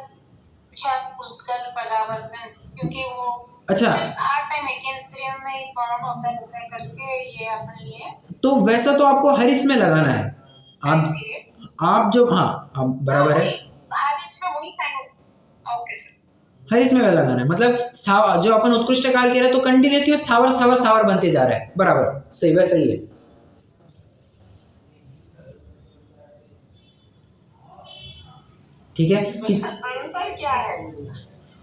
शायद पुद्गल परावर्तन, क्योंकि वो अच्छा, हर टाइम एकेंद्रीय में ही बाउंड होता है करके ये अपने लिए। तो वैसा तो आपको हर इसमें लगाना है। आप जो, हाँ, आप बराबर है। हर इसमें वही टाइम ओके सर। हर इसमें वे लगाना है, मतलब जो अपन उत्कृष्ट काल कह रहे हैं तो कंटिन्यूसली स्थावर स्थावर स्थावर बनते जा रहा है, बराबर सही, वह सही है। ठीक है कि अंतर क्या है?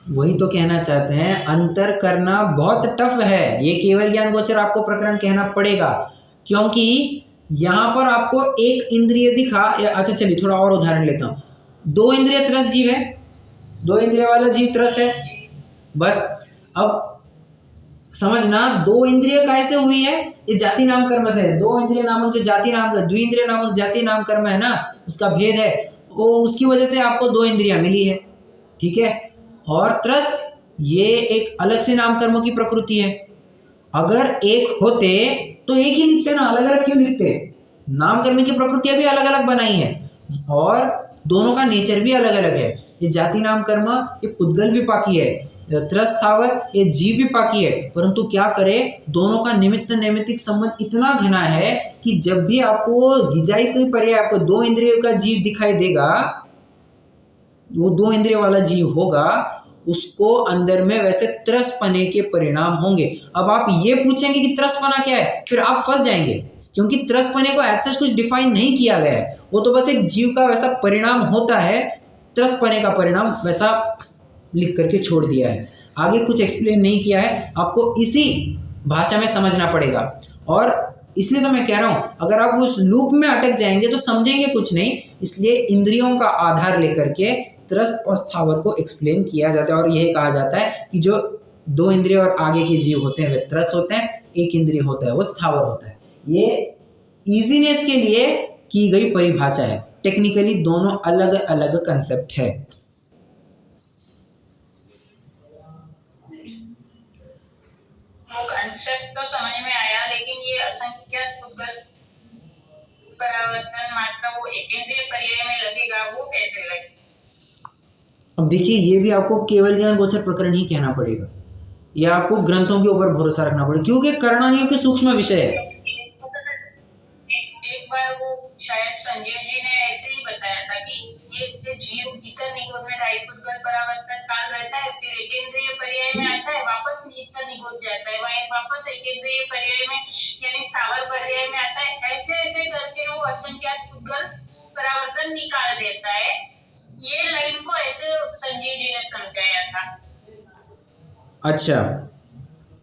वही तो कहना चाहते हैं, अंतर करना बहुत टफ है, ये केवल ज्ञान गोचर आपको प्रकरण कहना पड़ेगा, क्योंकि यहाँ पर आपको एक इंद्रिय दिखा। अच्छा चलिए थोड़ा और उदाहरण लेता हूँ। 2 इंद्रिय त्रस जीव है, 2 इंद्रिय वाला जीव त्रस है, बस। अब समझना 2 इंद्रिय कैसे हुई है, ये जाति नाम कर्म से है। 2 इंद्रिय नामक जो जाति नाम द्विइंद्रिय नामक जाति नाम कर्म है ना, उसका भेद है, वो उसकी वजह से आपको 2 इंद्रियां मिली है, ठीक है। और त्रस ये एक अलग से नाम कर्मों की प्रकृति है। अगर एक होते तो एक ही लिखते ना, अलग अलग क्यों लिखते? नाम कर्म की प्रकृतियां भी अलग अलग बनाई है और दोनों का नेचर भी अलग अलग है। ये जाति नाम कर्म ये पुद्गल विपाकी है, त्रस स्थावर ये जीव विपाकी है, परंतु क्या करे, दोनों का निमित्त नैमित्तिक संबंध इतना घना है कि जब भी आपको गिजाई कोई पर्याय आपको 2 इंद्रियों का जीव दिखाई देगा, वो 2 इंद्रिय वाला जीव होगा, उसको अंदर में वैसे त्रसपने के परिणाम होंगे। अब आप ये पूछेंगे कि त्रसपना क्या है, फिर आप फंस जाएंगे, क्योंकि त्रसपने को ऐसा कुछ डिफाइन नहीं किया गया है, वो तो बस एक जीव का वैसा परिणाम होता है, त्रसपने का परिणाम वैसा लिख करके छोड़ दिया है, आगे कुछ एक्सप्लेन नहीं किया है, आपको इसी भाषा में समझना पड़ेगा। और इसलिए तो मैं कह रहा हूं, अगर आप उस लूप में अटक जाएंगे तो समझेंगे कुछ नहीं, इसलिए इंद्रियों का आधार लेकर के त्रस और स्थावर को एक्सप्लेन किया जाता है। और यही कहा जाता है कि जो 2 इंद्रिय और आगे के जीव होते हैं वे त्रस होते हैं, एक इंद्रिय होता है वो स्थावर होता है। ये इजीनेस के लिए की गई परिभाषा है, टेक्निकली दोनों अलग अलग कंसेप्ट है। कंसेप्ट तो समझ में आया, लेकिन ये असंख्यात पुद्गल परावर्तन मात्रा वो एकेंद्रीय पर्याय में लगेगा, वो कैसे लगेगा? अब देखिए, ये भी आपको केवल ज्ञान गोचर प्रकरण ही कहना पड़ेगा, या आपको ग्रंथों के ऊपर भरोसा रखना पड़ेगा, क्योंकि करणानियों के सूक्ष्म विषय है। एक बार वो शायद संजीव जी ने ऐसे ही बताया था कि ये जीव इतर निगोद में ढाई पुद्गल परावर्तन काल रहता है, फिर एकेंद्रीय पर्याय में आता है, वापस इतर निगोद जाता है, वहीं वापस एकेंद्रीय पर्याय में यानी स्थावर पर्याय में आता है, ऐसे ऐसे करके वो असंख्यात पुद्गल परावर्तन निकाल देता है। ये लाइन को ऐसे संजीव जी ने समझाया था। अच्छा,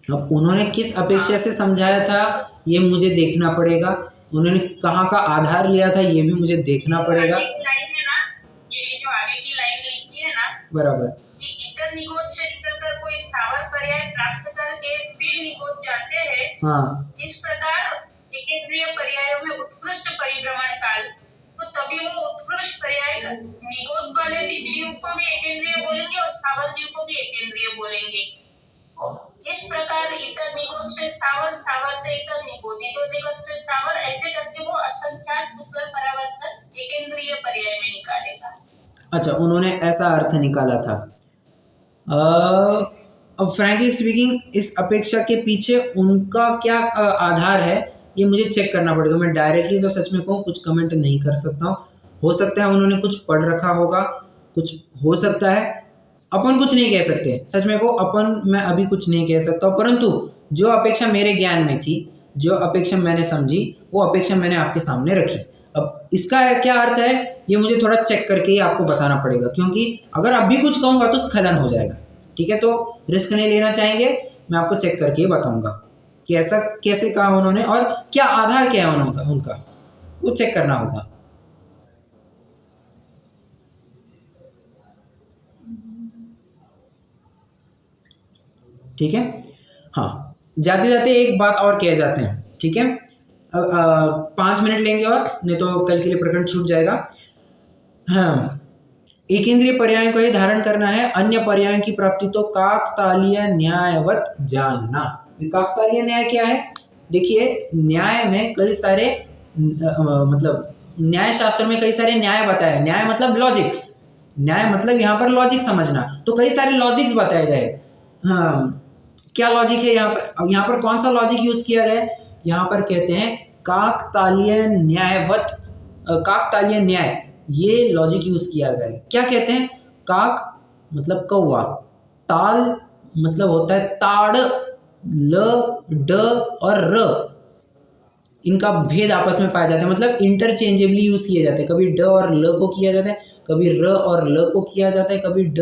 अब उन्होंने किस अपेक्षा से समझाया था ये मुझे देखना पड़ेगा, उन्होंने कहाँ का आधार लिया था ये भी मुझे देखना पड़ेगा। लाइन है ना, ये जो आगे की लाइन लिखी है ना, बराबर, कि इतर निगोद से निकलकर कोई स्थावर पर्याय प्राप्त करके फिर निगोद जाते हैं। हाँ, इस प्रकार एकेंद्रीय पर्यायों में उत्कृष्ट परिभ्रमण काल, तो तभी वो उत्कृष्ट पर्याय निगोद वाले भी जीव को भी एकेंद्रीय बोलेंगे और स्थावर जीव को भी एकेंद्रीय बोलेंगे। इस प्रकार इतर निगोद से स्थावर, स्थावर से इतर निगोद, इतर निगोद से स्थावर, ऐसे करके वो असंख्यात पुद्गल परावर्तन एकेंद्रीय पर्याय में निकालेगा। अच्छा, उन्होंने ऐसा अर्थ निकाला था। अब फ्रैंकली स्पीकिंग इस अपेक्षा के पीछे उनका क्या आधार है ये मुझे चेक करना पड़ेगा। मैं डायरेक्टली तो सच में कहूँ कुछ कमेंट नहीं कर सकता हूँ। हो सकता है उन्होंने कुछ पढ़ रखा होगा, कुछ हो सकता है, अपन कुछ नहीं कह सकते। सच में को मैं अभी कुछ नहीं कह सकता, परंतु जो अपेक्षा मेरे ज्ञान में थी, जो अपेक्षा मैंने समझी, वो अपेक्षा मैंने आपके सामने रखी। अब इसका क्या अर्थ है ये मुझे थोड़ा चेक करके ही आपको बताना पड़ेगा, क्योंकि अगर अभी कुछ कहूँगा तो स्खलन हो जाएगा। ठीक है, तो रिस्क नहीं लेना चाहेंगे, मैं आपको चेक करके ही बताऊंगा कि ऐसा कैसे कहा उन्होंने और क्या आधार क्या है उनका, वो चेक करना होगा। ठीक है, हाँ, जाते जाते एक बात और कह जाते हैं। ठीक है, 5 मिनट लेंगे और नहीं तो कल के लिए प्रकरण छूट जाएगा। हाँ, एक इंद्रिय पर्यायों को ही धारण करना है, अन्य पर्यायों की प्राप्ति तो काकतालीय न्यायवत जानना। काकतालीय न्याय क्या है? देखिए, न्याय में कई सारे मतलब न्याय शास्त्र में कई सारे न्याय बताए। न्याय मतलब लॉजिक्स, न्याय मतलब यहाँ पर लॉजिक समझना, तो कई सारे लॉजिक्स बताए गए। हाँ, क्या लॉजिक है यहाँ पर कौन सा लॉजिक यूज किया गया? यहाँ पर कहते हैं काकतालीय न्यायवत, काकतालीय न्याय, ये लॉजिक यूज किया गया है। क्या कहते हैं? काक मतलब कौवा, ताल मतलब होता है ताड़, ल, ड और र, इनका भेद आपस में पाया जाता है, मतलब इंटरचेंजेबली यूज किए जाते हैं। कभी ड और ल को किया जाता है, कभी र और ल को किया जाता है, कभी ड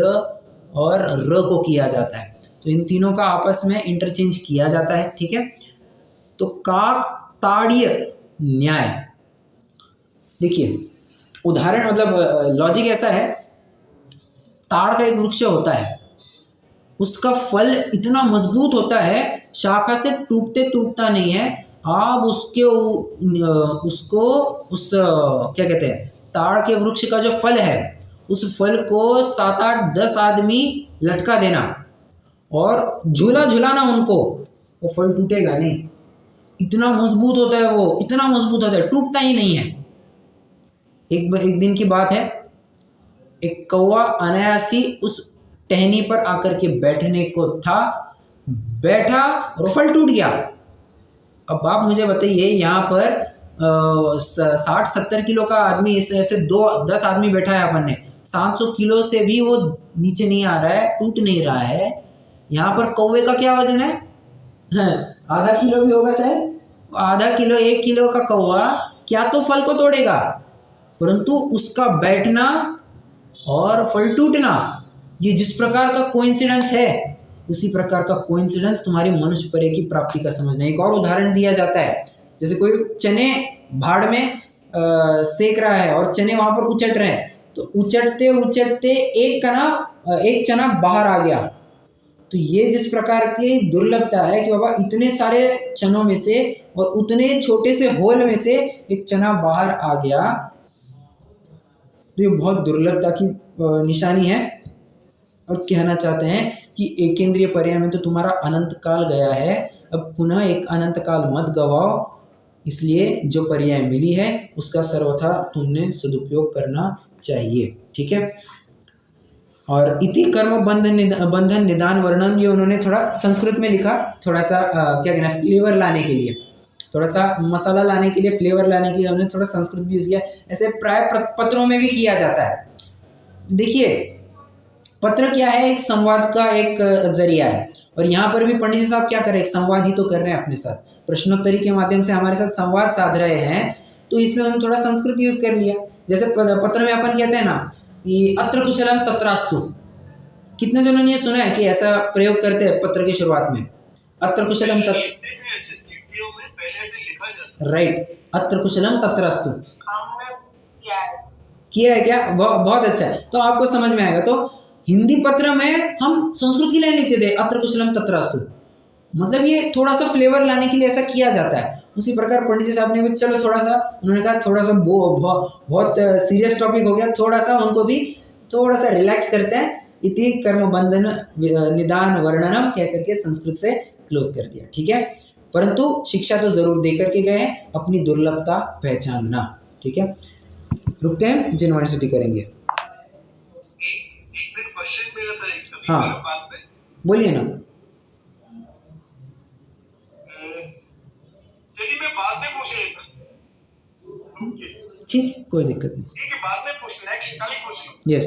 और र को किया जाता है। तो इन तीनों का आपस में इंटरचेंज किया जाता है, ठीक है। तो काकताड़ीय न्याय, देखिए उदाहरण, मतलब लॉजिक ऐसा है, ताड़ का एक वृक्ष होता है, उसका फल इतना मजबूत होता है, शाखा से टूटता नहीं है। आप उसको उस क्या कहते हैं, ताड़ के वृक्ष का जो फल है, उस फल को 7, 8, 10 आदमी लटका देना और झूला झुलाना उनको, वो फल टूटेगा नहीं। इतना मजबूत होता है वो, इतना मजबूत होता है, टूटता ही नहीं है। एक दिन की बात है, एक कौवा अनायासी उस टहनी पर आकर के बैठने को था, बैठा और फल टूट गया। अब आप मुझे बताइए, यहाँ पर 60-70 किलो का आदमी, ऐसे 10 आदमी बैठा है अपन ने, 700 किलो से भी वो नीचे नहीं आ रहा है, टूट नहीं रहा है। यहाँ पर कौवे का क्या वजन है? आधा किलो भी होगा शायद। आधा किलो, 1 किलो का कौवा क्या तो फल को तोड़ेगा, परंतु उसका बैठना और फल टूटना, ये जिस प्रकार का कोइंसिडेंस है, उसी प्रकार का कोइंसिडेंस तुम्हारी मनुष्य परे की प्राप्ति का समझना। एक और उदाहरण दिया जाता है, जैसे कोई चने भाड़ में सेक रहा है और चने वहां पर उचट रहे हैं, तो उचटते उचटते एक चना बाहर आ गया। तो ये जिस प्रकार की दुर्लभता है कि बाबा इतने सारे चनों में से और उतने छोटे से होल में से एक चना बाहर आ गया, तो ये बहुत दुर्लभता की निशानी है। और कहना चाहते हैं कि एकेंद्रीय पर्याय में तो तुम्हारा अनंत काल गया है, अब पुनः एक अनंत काल मत गवाओ। इसलिए जो पर्याय मिली है उसका सर्वथा तुमने सदुपयोग करना चाहिए, ठीक है। और इति कर्म बंधन निदान वर्णन, ये उन्होंने थोड़ा संस्कृत में लिखा, थोड़ा सा क्या कहना है, फ्लेवर लाने के लिए, थोड़ा सा मसाला लाने के लिए, फ्लेवर लाने के लिए उन्होंने थोड़ा संस्कृत भी यूज किया। ऐसे प्राय पत्रों में भी किया जाता है। देखिए पत्र क्या है, एक संवाद का एक जरिया है, और यहाँ पर भी पंडित जी साहब क्या कर रहे हैं, संवाद ही तो कर रहे हैं अपने साथ, प्रश्नोत्तरी के माध्यम से हमारे साथ संवाद साध रहे हैं। तो इसमें उन्होंने थोड़ा संस्कृत यूज कर लिया। जैसे पत्र में अपन कहते हैं ना कि अत्र कुशलम तत्रास्तु, कितने जनों ने ये सुना है कि ऐसा प्रयोग करते हैं पत्र की शुरुआत में, अत्र कुशलम राइट, अत्र कुशलम तत्रास्तु किया है क्या? बहुत अच्छा है, तो आपको समझ में आएगा। तो हिंदी पत्र में हम संस्कृत की लाइन लिखते थे, अत्र कुशलम तत्रास्तु, मतलब ये थोड़ा सा फ्लेवर लाने के लिए ऐसा किया जाता है। उसी प्रकार पंडित जी साहब ने भी चलो थोड़ा सा, उन्होंने कहा थोड़ा सा बहुत सीरियस टॉपिक हो गया, थोड़ा सा उनको भी थोड़ा सा रिलैक्स करते हैं, इति कर्म बंधन निदान वर्णनम कह करके संस्कृत से क्लोज कर दिया, ठीक है। परंतु शिक्षा तो जरूर दे करके गए हैं, अपनी दुर्लभता पहचानना, ठीक है। रुकते हैं, जिनवाणी स्तुति करेंगे। हाँ बोलिए ना। चलिए मैं बाद में पूछ लेता, ठीक, कोई दिक्कत नहीं, ठीक है, बाद में पूछ, नेक्स्ट कल ही पूछ लो। यस।